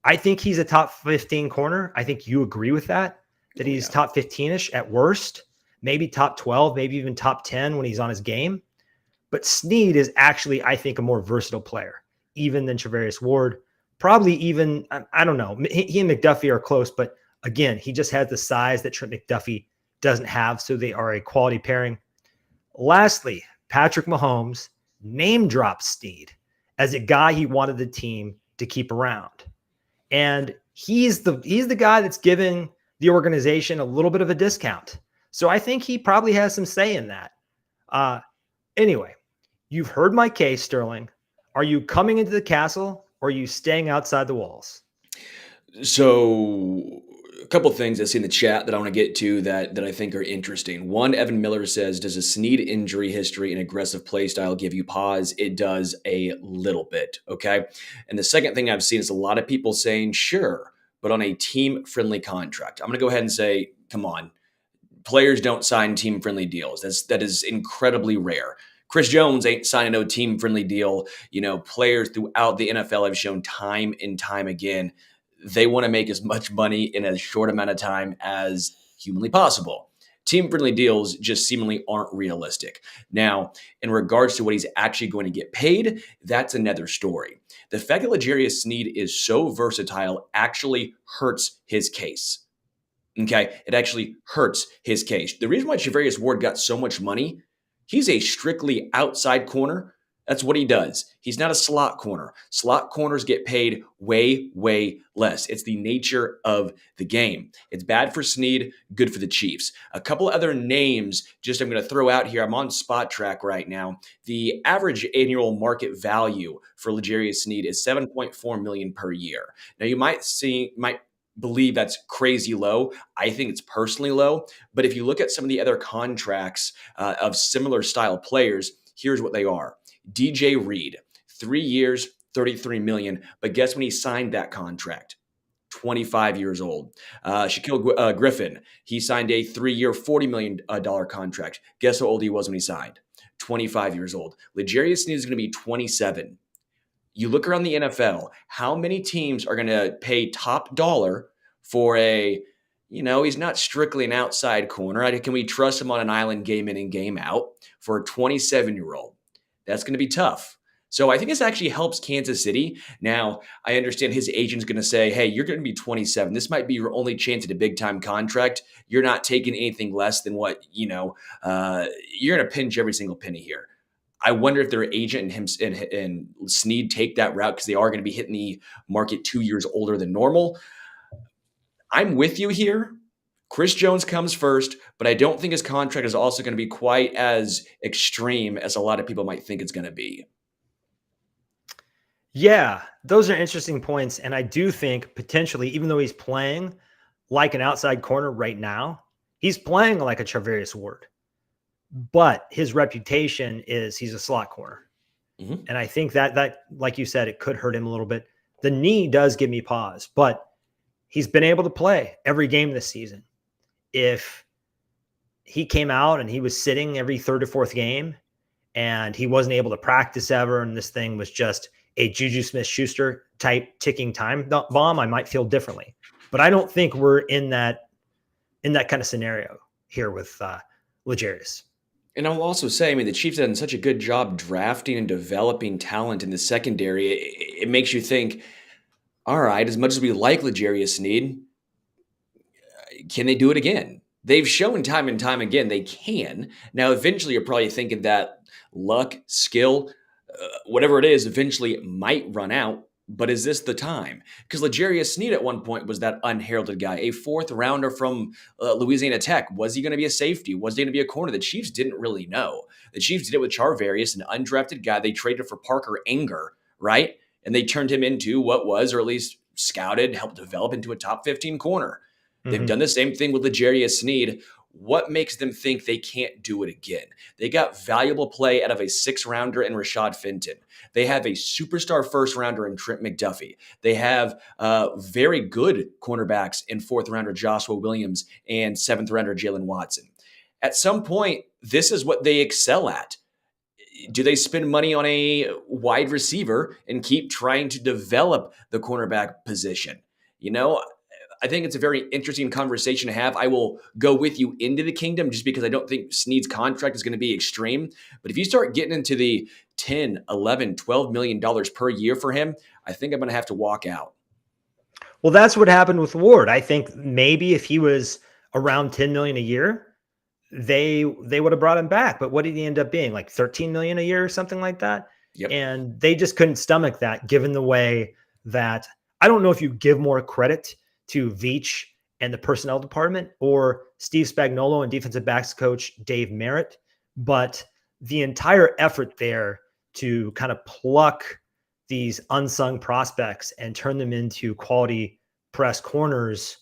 I think he's a top 15 corner. I think you agree with that he's top 15-ish at worst, maybe top 12, maybe even top 10 when he's on his game. But Sneed is actually, I think, a more versatile player, even than Charvarius Ward. Probably even, I don't know, he and McDuffie are close, but again, he just has the size that Trent McDuffie doesn't have, so they are a quality pairing. Lastly, Patrick Mahomes name drops Sneed as a guy he wanted the team to keep around. And he's the guy that's given the organization a little bit of a discount. So I think he probably has some say in that. Anyway, you've heard my case, Sterling. Are you coming into the castle or are you staying outside the walls? So a couple things I see in the chat that I want to get to that I think are interesting. One, Evan Miller says, does a Sneed injury history and aggressive play style give you pause? It does a little bit, okay? And the second thing I've seen is a lot of people saying, sure, but on a team-friendly contract. I'm going to go ahead and say, come on. Players don't sign team-friendly deals. That is incredibly rare. Chris Jones ain't signing no team-friendly deal. Players throughout the NFL have shown time and time again they want to make as much money in as short amount of time as humanly possible. Team-friendly deals just seemingly aren't realistic. Now, in regards to what he's actually going to get paid, that's another story. The fact that L'Jarius Sneed is so versatile actually hurts his case. Okay, it actually hurts his case. The reason why Charvarius Ward got so much money, he's a strictly outside corner. That's what he does. He's not a slot corner. Slot corners get paid way, way less. It's the nature of the game. It's bad for Sneed, good for the Chiefs. A couple other names just I'm going to throw out here. I'm on Spot Track right now. The average annual market value for L'Jarius Sneed is $7.4 million per year. Now you might believe that's crazy low. I think it's personally low. But if you look at some of the other contracts of similar style players, here's what they are. DJ Reed, 3 years, $33 million. But guess when he signed that contract? 25 years old. Shaquille Griffin, he signed a 3-year, $40 million contract. Guess how old he was when he signed? 25 years old. L'Jarius Sneed is going to be 27. You look around the NFL, how many teams are going to pay top dollar for he's not strictly an outside corner. Can we trust him on an island game in and game out for a 27-year-old? That's going to be tough. So I think this actually helps Kansas City. Now, I understand his agent's going to say, hey, you're going to be 27. This might be your only chance at a big-time contract. You're not taking anything less than what, you're going to pinch every single penny here. I wonder if their agent and Sneed take that route because they are going to be hitting the market 2 years older than normal. I'm with you here. Chris Jones comes first, but I don't think his contract is also going to be quite as extreme as a lot of people might think it's going to be. Yeah, those are interesting points. And I do think potentially, even though he's playing like an outside corner right now, he's playing like a Charvarius Ward. But his reputation is he's a slot corner. Mm-hmm. And I think that, like you said, it could hurt him a little bit. The knee does give me pause, but he's been able to play every game this season. If he came out and he was sitting every third or fourth game and he wasn't able to practice ever, and this thing was just a Juju Smith-Schuster type ticking time bomb, I might feel differently. But I don't think we're in that kind of scenario here with L'Jarius. And I'll also say, the Chiefs have done such a good job drafting and developing talent in the secondary. It makes you think, all right, as much as we like L'Jarius Sneed, can they do it again? They've shown time and time again they can. Now, eventually, you're probably thinking that luck, skill, whatever it is, eventually might run out. But is this the time? Because L'Jarius Sneed at one point was that unheralded guy, a fourth rounder from Louisiana Tech. Was he going to be a safety? Was he going to be a corner? The Chiefs didn't really know. The Chiefs did it with Charvarius, an undrafted guy. They traded for Parker Anger, right? And they turned him into what was, or at least scouted, helped develop into a top 15 corner. Mm-hmm. They've done the same thing with L'Jarius Sneed. What makes them think they can't do it again? They got valuable play out of a 6th-rounder in Rashad Fenton. They have a superstar 1st-rounder in Trent McDuffie. They have very good cornerbacks in 4th-rounder Joshua Williams and 7th-rounder Jalen Watson. At some point, this is what they excel at. Do they spend money on a wide receiver and keep trying to develop the cornerback position? I think it's a very interesting conversation to have. I will go with you into the kingdom just because I don't think Sneed's contract is going to be extreme. But if you start getting into the $10, $11, $12 million per year for him, I think I'm going to have to walk out. Well, that's what happened with Ward. I think maybe if he was around $10 million a year, they would have brought him back. But what did he end up being? Like $13 million a year or something like that? Yep. And they just couldn't stomach that, given the way that I don't know if you give more credit to Veach and the personnel department, or Steve Spagnuolo and defensive backs coach Dave Merritt. But the entire effort there to kind of pluck these unsung prospects and turn them into quality press corners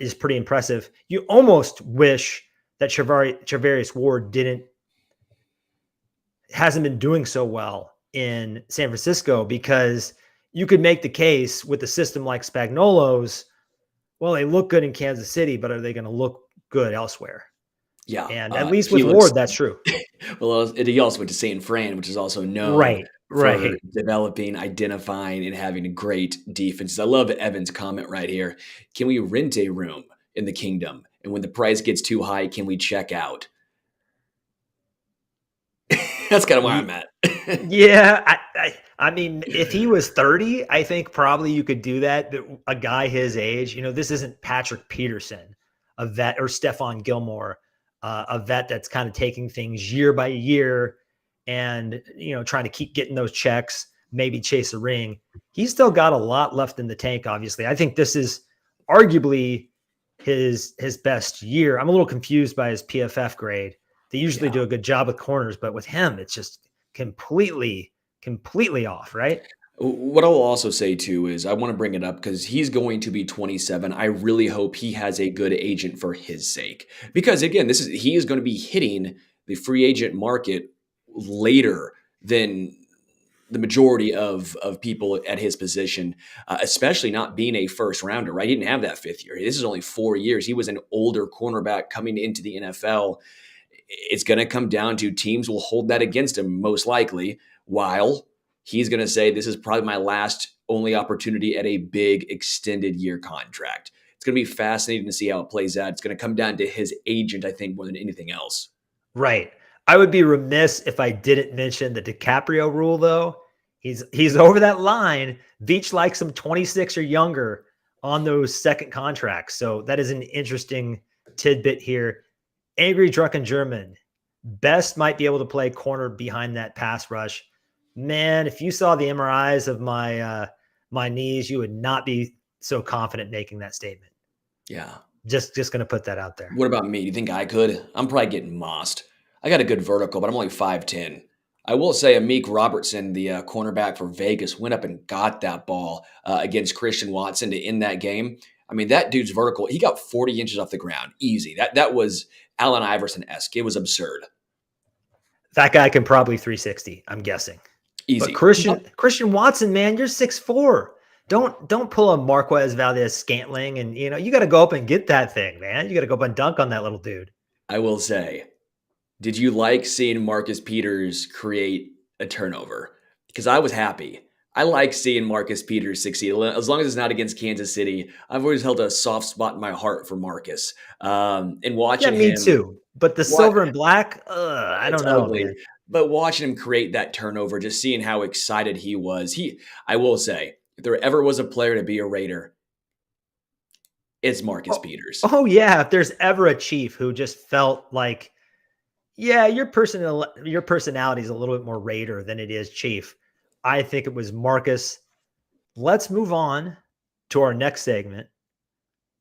is pretty impressive. You almost wish that Charvarius Ward hasn't been doing so well in San Francisco, because you could make the case with a system like Spagnuolo's, well, they look good in Kansas City, but are they going to look good elsewhere? Yeah. And at least with Ward, that's true. Well, he also went to San Fran, which is also known for developing, identifying, and having great defenses. I love Evan's comment right here. Can we rent a room in the kingdom? And when the price gets too high, can we check out? That's kind of where I'm at. Yeah. I mean, if he was 30, I think probably you could do that. But a guy his age, this isn't Patrick Peterson, a vet, or Stephon Gilmore, a vet that's kind of taking things year by year and, trying to keep getting those checks, maybe chase a ring. He's still got a lot left in the tank, obviously. I think this is arguably his best year. I'm a little confused by his PFF grade. They usually do a good job with corners, but with him, it's just completely off, right? What I will also say too is I want to bring it up because he's going to be 27. I really hope he has a good agent for his sake, because again, he is going to be hitting the free agent market later than the majority of people at his position, especially not being a first rounder, right? He didn't have that fifth year. This is only 4 years. He was an older cornerback coming into the NFL. It's going to come down to teams will hold that against him most likely, while he's going to say, this is probably my last only opportunity at a big extended year contract. It's going to be fascinating to see how it plays out. It's going to come down to his agent, I think, more than anything else. Right. I would be remiss if I didn't mention the DiCaprio rule, though. He's over that line. Veach likes him 26 or younger on those second contracts. So that is an interesting tidbit here. Angry Drunken German. Best might be able to play corner behind that pass rush. Man, if you saw the MRIs of my knees, you would not be so confident making that statement. Yeah. Just going to put that out there. What about me? You think I could? I'm probably getting mossed. I got a good vertical, but I'm only 5'10". I will say Amik Robertson, the cornerback for Vegas, went up and got that ball against Christian Watson to end that game. I mean, that dude's vertical, he got 40 inches off the ground. Easy. That was Allen Iverson-esque. It was absurd. That guy can probably 360, I'm guessing. Easy. But Christian Watson, man, you're 6'4". Don't pull a Marquez Valdez-Scantling, and you got to go up and get that thing, man. You got to go up and dunk on that little dude. I will say, did you like seeing Marcus Peters create a turnover? Because I was happy. I like seeing Marcus Peters succeed. As long as it's not against Kansas City, I've always held a soft spot in my heart for Marcus. And watching him, me too. But the silver and black, I don't know, man. But watching him create that turnover, just seeing how excited he was. I will say, if there ever was a player to be a Raider, it's Marcus Peters. Oh yeah, if there's ever a Chief who just felt like, yeah, your personality is a little bit more Raider than it is Chief, I think it was Marcus. Let's move on to our next segment,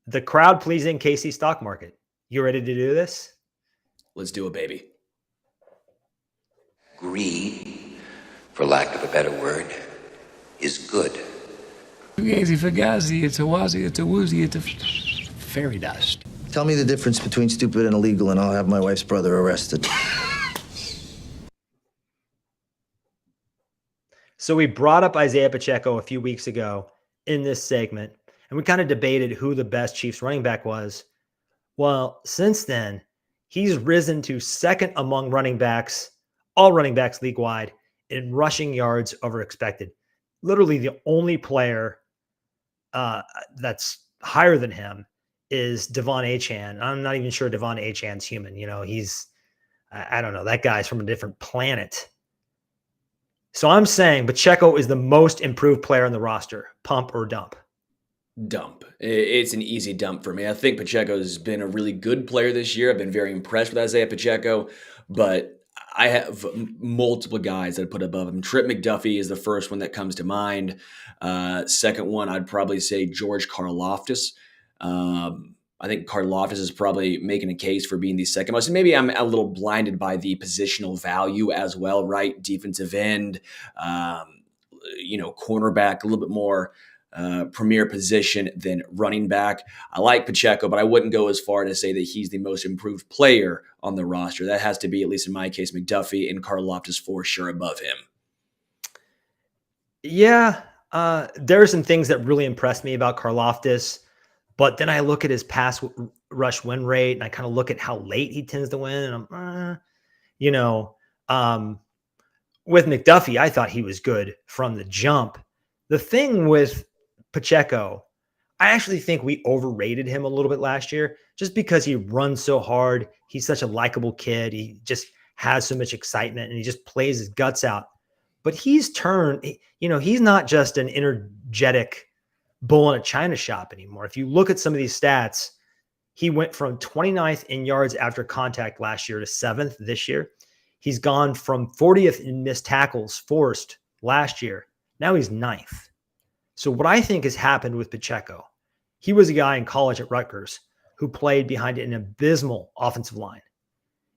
the crowd-pleasing KC stock market. You ready to do this? Let's do it, baby. Greed, for lack of a better word, is good. Fugazi, fugazi, it's a wazi, it's a woozy, it's a fairy dust. Tell me the difference between stupid and illegal, and I'll have my wife's brother arrested. So we brought up Isaiah Pacheco a few weeks ago in this segment, and we kind of debated who the best Chiefs running back was. Well, since then, he's risen to second among running backs, all running backs league-wide, in rushing yards over expected. Literally the only player that's higher than him is Devon Achane. I'm not even sure Devon Achane's human. I don't know. That guy's from a different planet. So I'm saying Pacheco is the most improved player on the roster. Pump or dump? Dump. It's an easy dump for me. I think Pacheco's been a really good player this year. I've been very impressed with Isaiah Pacheco, but I have multiple guys that I put above him. Trip McDuffie is the first one that comes to mind. Second one, I'd probably say George Karlaftis. I think Karlaftis is probably making a case for being the second most. And maybe I'm a little blinded by the positional value as well, right? Defensive end, cornerback, a little bit more premier position than running back. I like Pacheco, but I wouldn't go as far to say that he's the most improved player on the roster. That has to be, at least in my case, McDuffie, and Karlaftis for sure above him. Yeah, there are some things that really impressed me about Karlaftis, but then I look at his pass rush win rate, and I kind of look at how late he tends to win, and with McDuffie, I thought he was good from the jump. The thing with Pacheco, I actually think we overrated him a little bit last year just because he runs so hard. He's such a likable kid. He just has so much excitement, and he just plays his guts out. But he's turned, he's not just an energetic bull in a china shop anymore. If you look at some of these stats, he went from 29th in yards after contact last year to 7th this year. He's gone from 40th in missed tackles forced last year. Now he's 9th. So what I think has happened with Pacheco, he was a guy in college at Rutgers who played behind an abysmal offensive line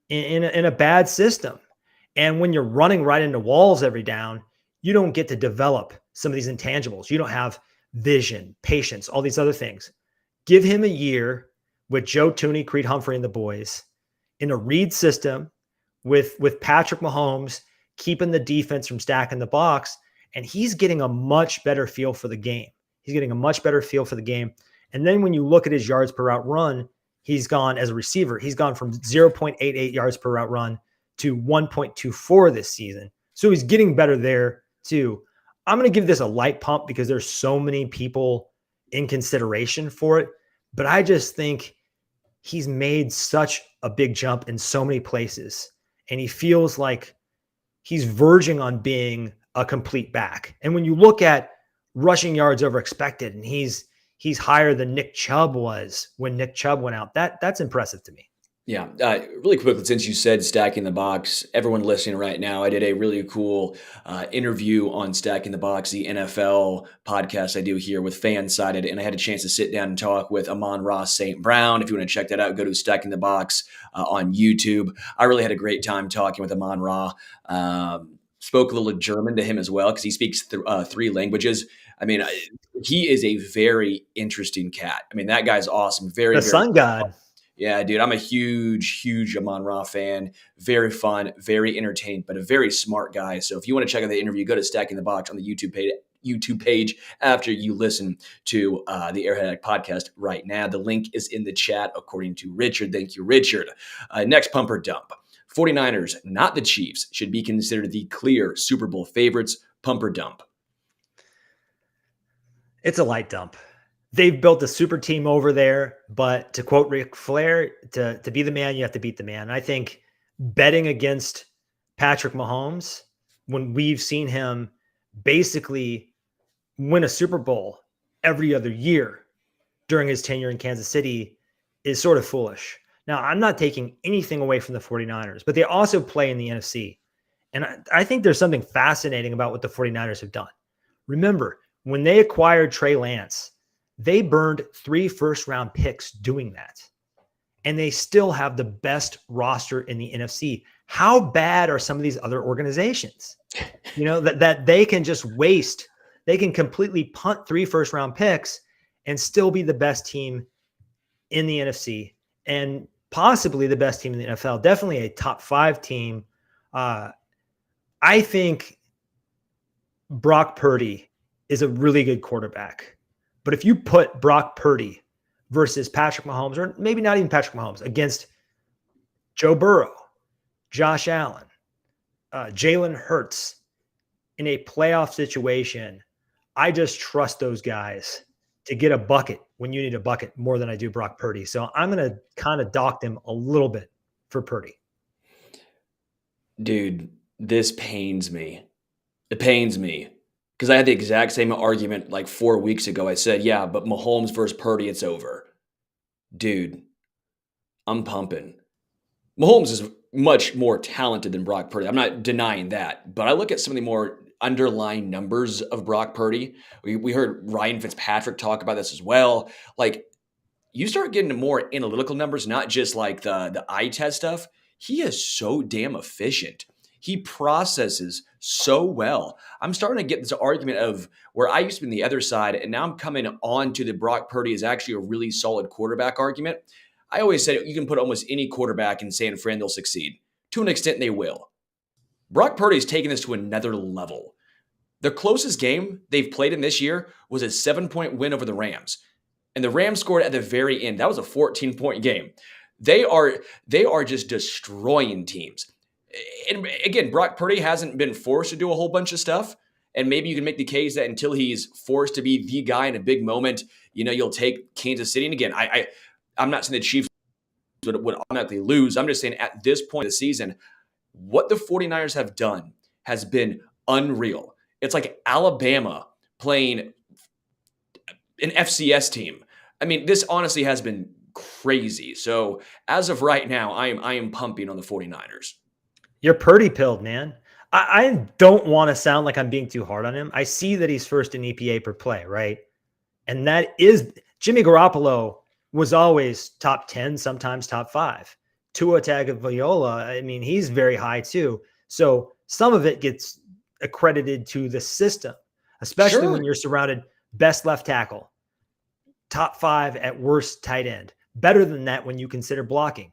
in a bad system. And when you're running right into walls every down, you don't get to develop some of these intangibles. You don't have vision, patience, all these other things. Give him a year with Joe Tooney, Creed Humphrey, and the boys in a read system with Patrick Mahomes keeping the defense from stacking the box, and he's getting a much better feel for the game. And then when you look at his yards per route run, he's gone as a receiver. He's gone from 0.88 yards per route run to 1.24 this season. So he's getting better there too. I'm going to give this a light pump because there's so many people in consideration for it. But I just think he's made such a big jump in so many places. And he feels like he's verging on being a complete back. And when you look at rushing yards over expected, and he's higher than Nick Chubb was when Nick Chubb went out, that's impressive to me. Yeah. Really quickly, since you said stacking the box, everyone listening right now, I did a really cool interview on Stacking the Box, the NFL podcast I do here with Fansided, and I had a chance to sit down and talk with Amon-Ra St. Brown. If you want to check that out, go to Stacking the Box on YouTube. I really had a great time talking with Amon-Ra. Spoke a little German to him as well because he speaks 3 languages. I mean, he is a very interesting cat. I mean, that guy's awesome. The sun god. Yeah, dude, I'm a huge Amon-Ra fan. Very fun, very entertained, but a very smart guy. So if you want to check out the interview, go to Stacking the Box on the YouTube page after you listen to the Arrowhead Addict podcast right now. The link is in the chat, according to Richard. Thank you, Richard. Next pumper dump. 49ers, not the Chiefs, should be considered the clear Super Bowl favorites. Pumper dump. It's a light dump. They've built a super team over there, but to quote Ric Flair, to be the man, you have to beat the man. I think betting against Patrick Mahomes, when we've seen him basically win a Super Bowl every other year during his tenure in Kansas City, is sort of foolish. Now, I'm not taking anything away from the 49ers, but they also play in the NFC. And I think there's something fascinating about what the 49ers have done. Remember, when they acquired Trey Lance, they burned 3 first-round picks doing that. And they still have the best roster in the NFC. How bad are some of these other organizations? That they can just waste. They can completely punt 3 first-round picks and still be the best team in the NFC and possibly the best team in the NFL. Definitely a top 5 team. I think Brock Purdy is a really good quarterback. But if you put Brock Purdy versus Patrick Mahomes, or maybe not even Patrick Mahomes, against Joe Burrow, Josh Allen, Jalen Hurts in a playoff situation, I just trust those guys to get a bucket when you need a bucket more than I do Brock Purdy. So I'm going to kind of dock them a little bit for Purdy. Dude, this pains me. It pains me. Because I had the exact same argument like 4 weeks ago. I said, yeah, but Mahomes versus Purdy, it's over. Dude, I'm pumping. Mahomes is much more talented than Brock Purdy. I'm not denying that. But I look at some of the more underlying numbers of Brock Purdy. We heard Ryan Fitzpatrick talk about this as well. Like, you start getting more analytical numbers, not just like the eye test stuff. He is so damn efficient. He processes so well. I'm starting to get this argument of where I used to be on the other side, and now I'm coming on to the Brock Purdy is actually a really solid quarterback argument. I always said you can put almost any quarterback in San Fran, they'll succeed. To an extent, they will. Brock Purdy's taken this to another level. The closest game they've played in this year was a 7-point win over the Rams. And the Rams scored at the very end. That was a 14-point game. They are just destroying teams. And again, Brock Purdy hasn't been forced to do a whole bunch of stuff. And maybe you can make the case that until he's forced to be the guy in a big moment, you'll take Kansas City. And again, I'm not saying the Chiefs would automatically lose. I'm just saying at this point of the season, what the 49ers have done has been unreal. It's like Alabama playing an FCS team. I mean, this honestly has been crazy. So as of right now, I am pumping on the 49ers. You're Purdy pilled, man. I don't want to sound like I'm being too hard on him. I see that he's first in EPA per play, right? And that is Jimmy Garoppolo was always top 10, sometimes top 5. Tua Tagovailoa, I mean, he's very high too. So some of it gets accredited to the system, especially when you're surrounded best left tackle, top 5 at worst tight end. Better than that when you consider blocking.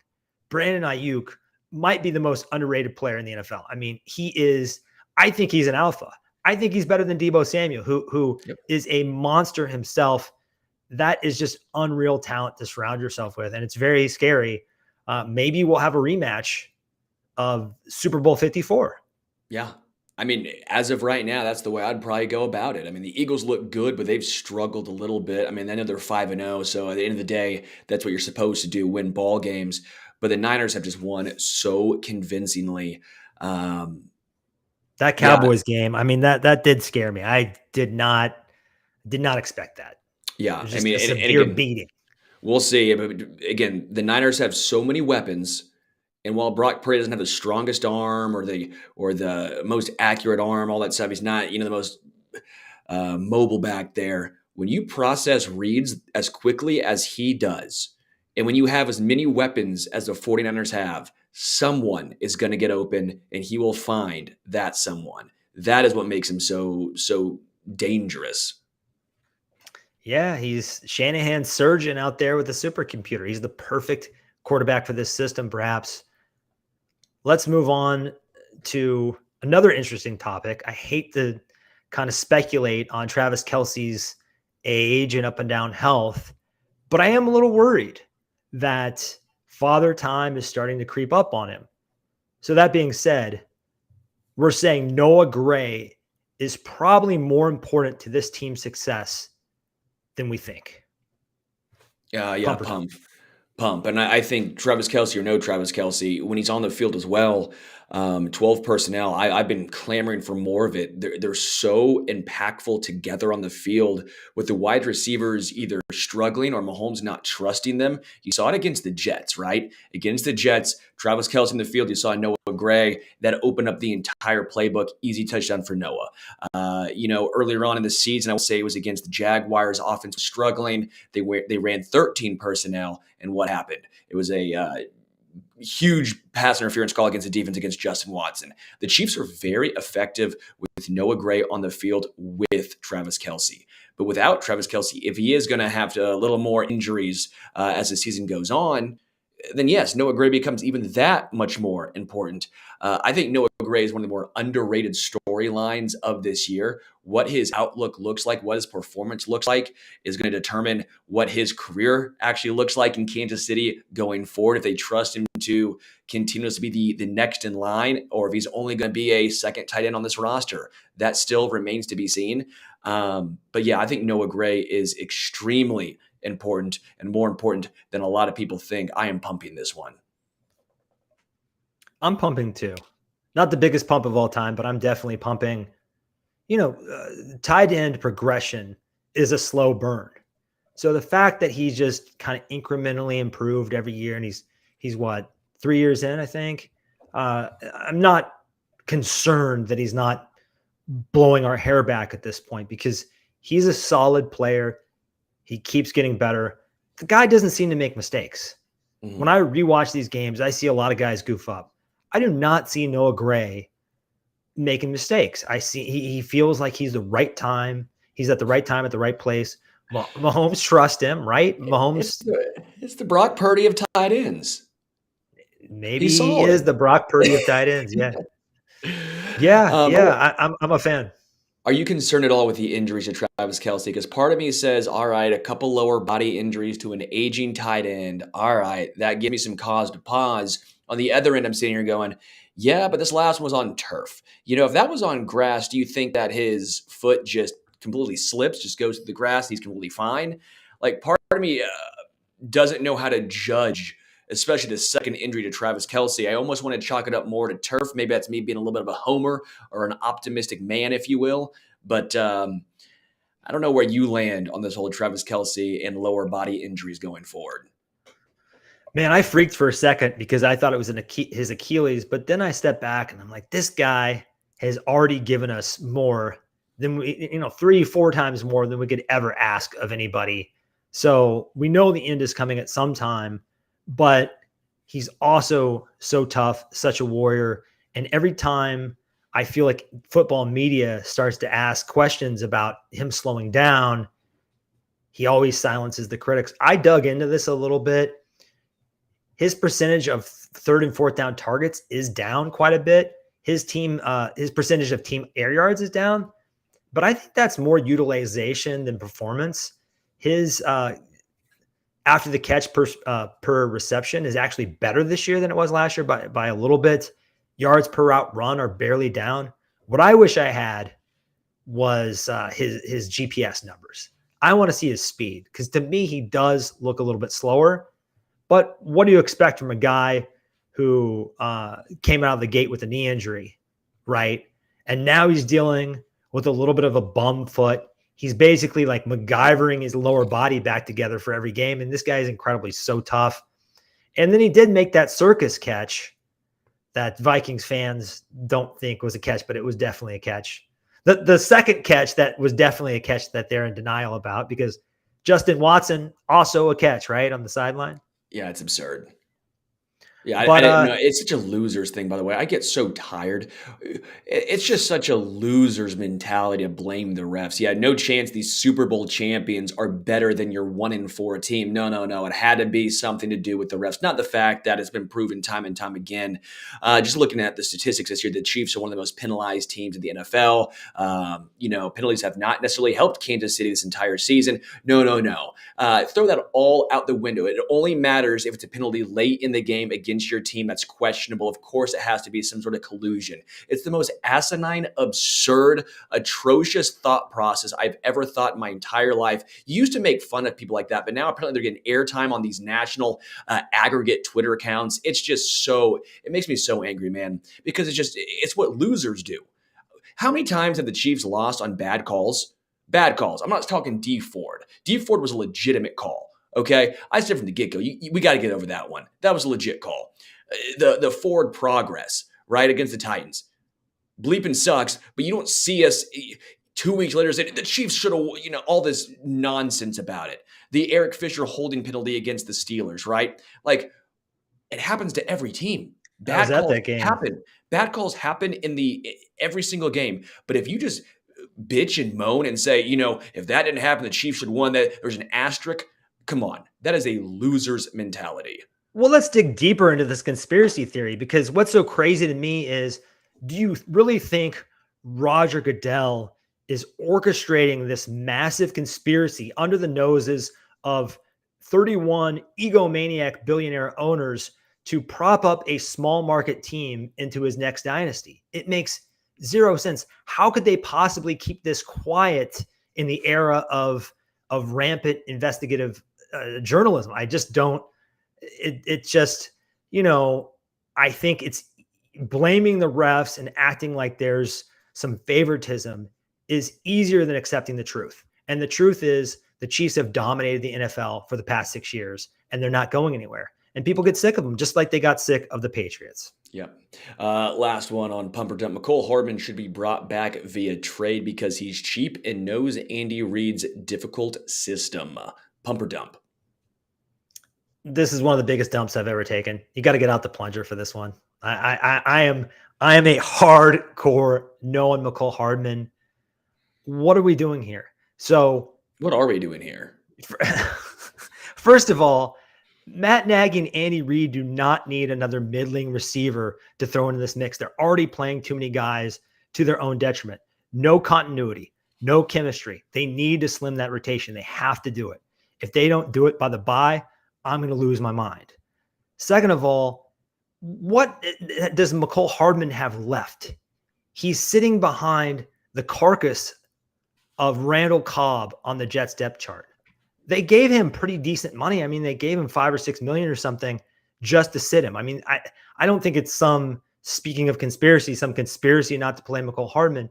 Brandon Ayuk might be the most underrated player in the NFL. I mean, I think he's an alpha. I think he's better than Deebo Samuel, who is a monster himself. That is just unreal talent to surround yourself with. And it's very scary. Maybe we'll have a rematch of Super Bowl 54. Yeah. I mean, as of right now, that's the way I'd probably go about it. I mean, the Eagles look good, but they've struggled a little bit. I mean, I know they're 5-0, so at the end of the day, that's what you're supposed to do, win ball games. But the Niners have just won so convincingly. That Cowboys game, I mean, that did scare me. I did not expect that. Yeah, I mean, a severe beating. We'll see. But again, the Niners have so many weapons. And while Brock Purdy doesn't have the strongest arm or the most accurate arm, all that stuff, he's not, the most mobile back there. When you process reads as quickly as he does, and when you have as many weapons as the 49ers have, someone is going to get open and he will find that someone. That is what makes him so dangerous. Yeah, he's Shanahan's surgeon out there with the supercomputer. He's the perfect quarterback for this system, perhaps. Let's move on to another interesting topic. I hate to kind of speculate on Travis Kelce's age and up and down health, but I am a little worried that father time is starting to creep up on him. So that being said, we're saying Noah Gray is probably more important to this team's success than we think. Yeah, pump. And I think Travis Kelce or no Travis Kelce, when he's on the field as well, 12 personnel, I've been clamoring for more of it. They're so impactful together on the field with the wide receivers either struggling or Mahomes not trusting them. You saw it against the Jets, right? Against the Jets, Travis Kelce in the field, you saw Noah Gray. That opened up the entire playbook. Easy touchdown for Noah. Earlier on in the season, I would say it was against the Jaguars. Offense was struggling. They ran 13 personnel, and what happened? It was a huge pass interference call against the defense against Justin Watson. The Chiefs are very effective with Noah Gray on the field with Travis Kelce. But without Travis Kelce, if he is going to have a little more injuries as the season goes on, then yes, Noah Gray becomes even that much more important. I think Noah Gray is one of the more underrated storylines of this year. What his outlook looks like, what his performance looks like, is going to determine what his career actually looks like in Kansas City going forward. If they trust him to continuously be the next in line, or if he's only going to be a second tight end on this roster, that still remains to be seen. But yeah, I think Noah Gray is extremely important and more important than a lot of people think. I am pumping this one. I'm pumping too. Not the biggest pump of all time, but I'm definitely pumping. Tight end progression is a slow burn. So the fact that he's just kind of incrementally improved every year, and he's what, 3 years in, I think. I'm not concerned that he's not blowing our hair back at this point because he's a solid player. He keeps getting better. the guy doesn't seem to make mistakes. Mhm. When I rewatch these games, I see a lot of guys goof up. I do not see Noah Gray making mistakes. I see he feels like he's the right time. He's at the right time at the right place. Mahomes trusts him, right? Mahomes, It's the Brock Purdy of tight ends. maybe He's he is solid. the Brock Purdy of tight ends. Yeah. I'm a fan. Are you concerned at all with the injuries to Travis Kelce? Because part of me says, all right, a couple lower body injuries to an aging tight end. All right, that gives me some cause to pause. On the other end, I'm sitting here going, yeah, but this last one was on turf. If that was on grass, do you think that his foot just completely slips, just goes to the grass, he's completely fine? Like, part of me doesn't know how to judge, especially the second injury to Travis Kelce. I almost want to chalk it up more to turf. Maybe that's me being a little bit of a homer or an optimistic man, if you will. But I don't know where you land on this whole Travis Kelce and lower body injuries going forward. Man, I freaked for a second because I thought it was his Achilles, but then I stepped back and I'm like, this guy has already given us more than 3-4 times more than we could ever ask of anybody. So we know the end is coming at some time, but he's also so tough, such a warrior. And every time I feel like football media starts to ask questions about him slowing down, he always silences the critics. I dug into this a little bit. His percentage of third and fourth down targets is down quite a bit. His percentage of team air yards is down, but I think that's more utilization than performance. His after the catch per reception is actually better this year than it was last year by a little bit. Yards per route run are barely down. What I wish I had was his GPS numbers. I want to see his speed because to me, he does look a little bit slower. But what do you expect from a guy who came out of the gate with a knee injury, right? And now he's dealing with a little bit of a bum foot. He's basically like MacGyvering his lower body back together for every game. And this guy is incredibly so tough. And then he did make that circus catch that Vikings fans don't think was a catch, but it was definitely a catch. The second catch that was definitely a catch that they're in denial about because Justin Watson, also a catch, right, on the sideline. Yeah, it's absurd. Yeah, I didn't know. It's such a loser's thing, by the way. I get so tired. It's just such a loser's mentality to blame the refs. Yeah, no chance these Super Bowl champions are better than your 1-4 team. No. It had to be something to do with the refs. Not the fact that it's been proven time and time again. Just looking at the statistics this year, the Chiefs are one of the most penalized teams in the NFL. Penalties have not necessarily helped Kansas City this entire season. No. Throw that all out the window. It only matters if it's a penalty late in the game against your team that's questionable. Of course, it has to be some sort of collusion. It's the most asinine, absurd, atrocious thought process I've ever thought in my entire life. You used to make fun of people like that, but now apparently they're getting airtime on these national aggregate Twitter accounts. It's just it makes me so angry, man, because it's what losers do. How many times have the Chiefs lost on bad calls? Bad calls. I'm not talking D Ford. D Ford was a legitimate call. Okay, I said from the get-go, we got to get over that one. That was a legit call. The forward progress, right, against the Titans. Bleeping sucks, but you don't see us 2 weeks later saying the Chiefs should have, all this nonsense about it. The Eric Fisher holding penalty against the Steelers, right? Like, it happens to every team. Bad calls happen. Bad calls happen in every single game. But if you just bitch and moan and say, if that didn't happen, the Chiefs should have won, that there's an asterisk. Come on. That is a loser's mentality. Well, let's dig deeper into this conspiracy theory because what's so crazy to me is, do you really think Roger Goodell is orchestrating this massive conspiracy under the noses of 31 egomaniac billionaire owners to prop up a small market team into his next dynasty? It makes zero sense. How could they possibly keep this quiet in the era of rampant investigative journalism? I just don't. It just, I think it's blaming the refs and acting like there's some favoritism is easier than accepting the truth. And the truth is the Chiefs have dominated the NFL for the past 6 years and they're not going anywhere. And people get sick of them, just like they got sick of the Patriots. Yep. Last one on Pump or Dump. Mecole Hardman should be brought back via trade because he's cheap and knows Andy Reid's difficult system. Pump or Dump. This is one of the biggest dumps I've ever taken. You got to get out the plunger for this one. I am a hardcore no on Mecole Hardman. What are we doing here? So what are we doing here? First of all, Matt Nagy and Andy Reid do not need another middling receiver to throw into this mix. They're already playing too many guys to their own detriment. No continuity, no chemistry. They need to slim that rotation. They have to do it. If they don't do it by the bye, I'm going to lose my mind. Second of all, what does Mecole Hardman have left? He's sitting behind the carcass of Randall Cobb on the Jets depth chart. They gave him pretty decent money. I mean, they gave him $5 or $6 million or something just to sit him. I mean, I don't think it's speaking of conspiracy, some conspiracy not to play Mecole Hardman.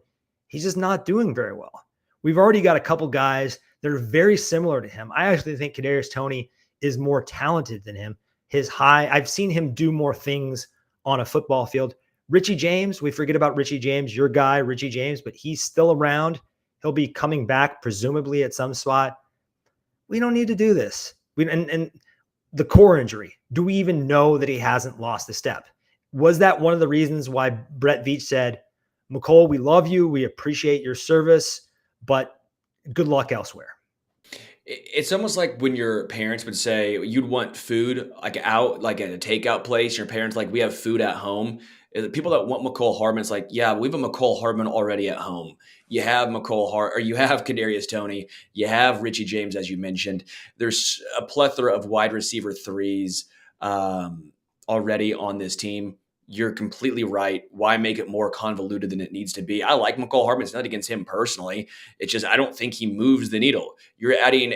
He's just not doing very well. We've already got a couple guys that are very similar to him. I actually think Kadarius Toney is more talented than him. I've seen him do more things on a football field. Richie James, we forget about Richie James, your guy, Richie James, but he's still around. He'll be coming back, presumably at some spot. We don't need to do this. And the core injury, do we even know that he hasn't lost a step? Was that one of the reasons why Brett Veach said, Mecole, we love you, we appreciate your service, but good luck elsewhere? It's almost like when your parents would say you'd want food like out, like at a takeout place. Your parents like, we have food at home. The people that want Mecole Hardman, it's like, yeah, we have a Mecole Hardman already at home. You have you have Kadarius Toney, you have Richie James, as you mentioned. There's a plethora of wide receiver threes already on this team. You're completely right. Why make it more convoluted than it needs to be? I like Mecole Hardman. It's not against him personally. It's just I don't think he moves the needle. You're adding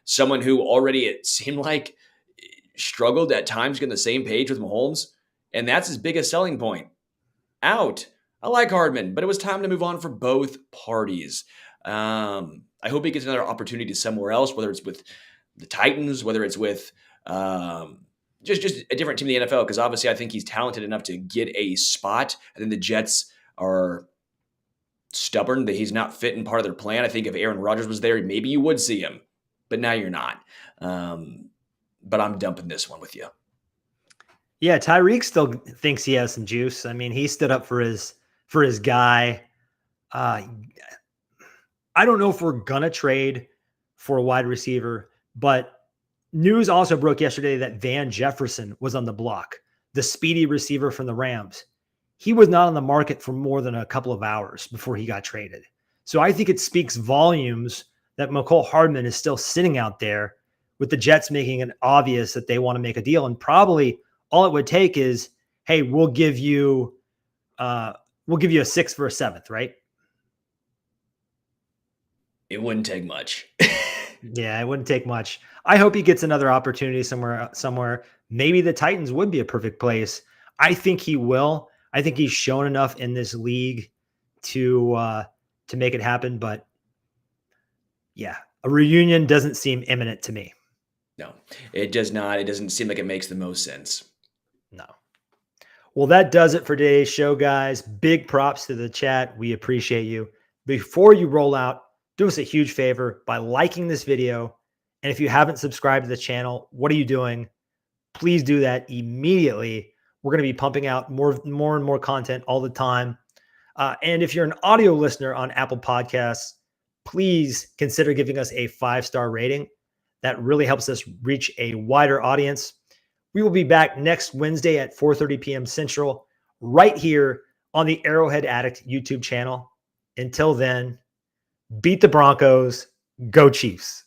someone who already, it seemed like, struggled at times getting the same page with Mahomes, and that's his biggest selling point. Out. I like Hardman, but it was time to move on for both parties. I hope he gets another opportunity somewhere else, whether it's with the Titans, whether it's with just a different team in the NFL, because obviously I think he's talented enough to get a spot. I think the Jets are stubborn that he's not fit in part of their plan. I think if Aaron Rodgers was there, maybe you would see him, but now you're not. But I'm dumping this one with you. Yeah, Tyreek still thinks he has some juice. I mean, he stood up for his guy. I don't know if we're gonna trade for a wide receiver, but news also broke yesterday that Van Jefferson was on the block, the speedy receiver from the Rams. He was not on the market for more than a couple of hours before he got traded. So I think it speaks volumes that Mecole Hardman is still sitting out there with the Jets making it obvious that they want to make a deal. And probably all it would take is, hey, we'll give you a 6th for a 7th, right? It wouldn't take much. Yeah, it wouldn't take much. I hope he gets another opportunity somewhere. Maybe the Titans would be a perfect place. I think he will. I think he's shown enough in this league to make it happen. But yeah, a reunion doesn't seem imminent to me. No, it does not. It doesn't seem like it makes the most sense. No. Well, that does it for today's show, guys. Big props to the chat. We appreciate you. Before you roll out, do us a huge favor by liking this video. And if you haven't subscribed to the channel, what are you doing? Please do that immediately. We're going to be pumping out more and more content all the time. And if you're an audio listener on Apple Podcasts, please consider giving us a 5-star rating. That really helps us reach a wider audience. We will be back next Wednesday at 4:30 p.m. Central, right here on the Arrowhead Addict YouTube channel. Until then, beat the Broncos. Go Chiefs.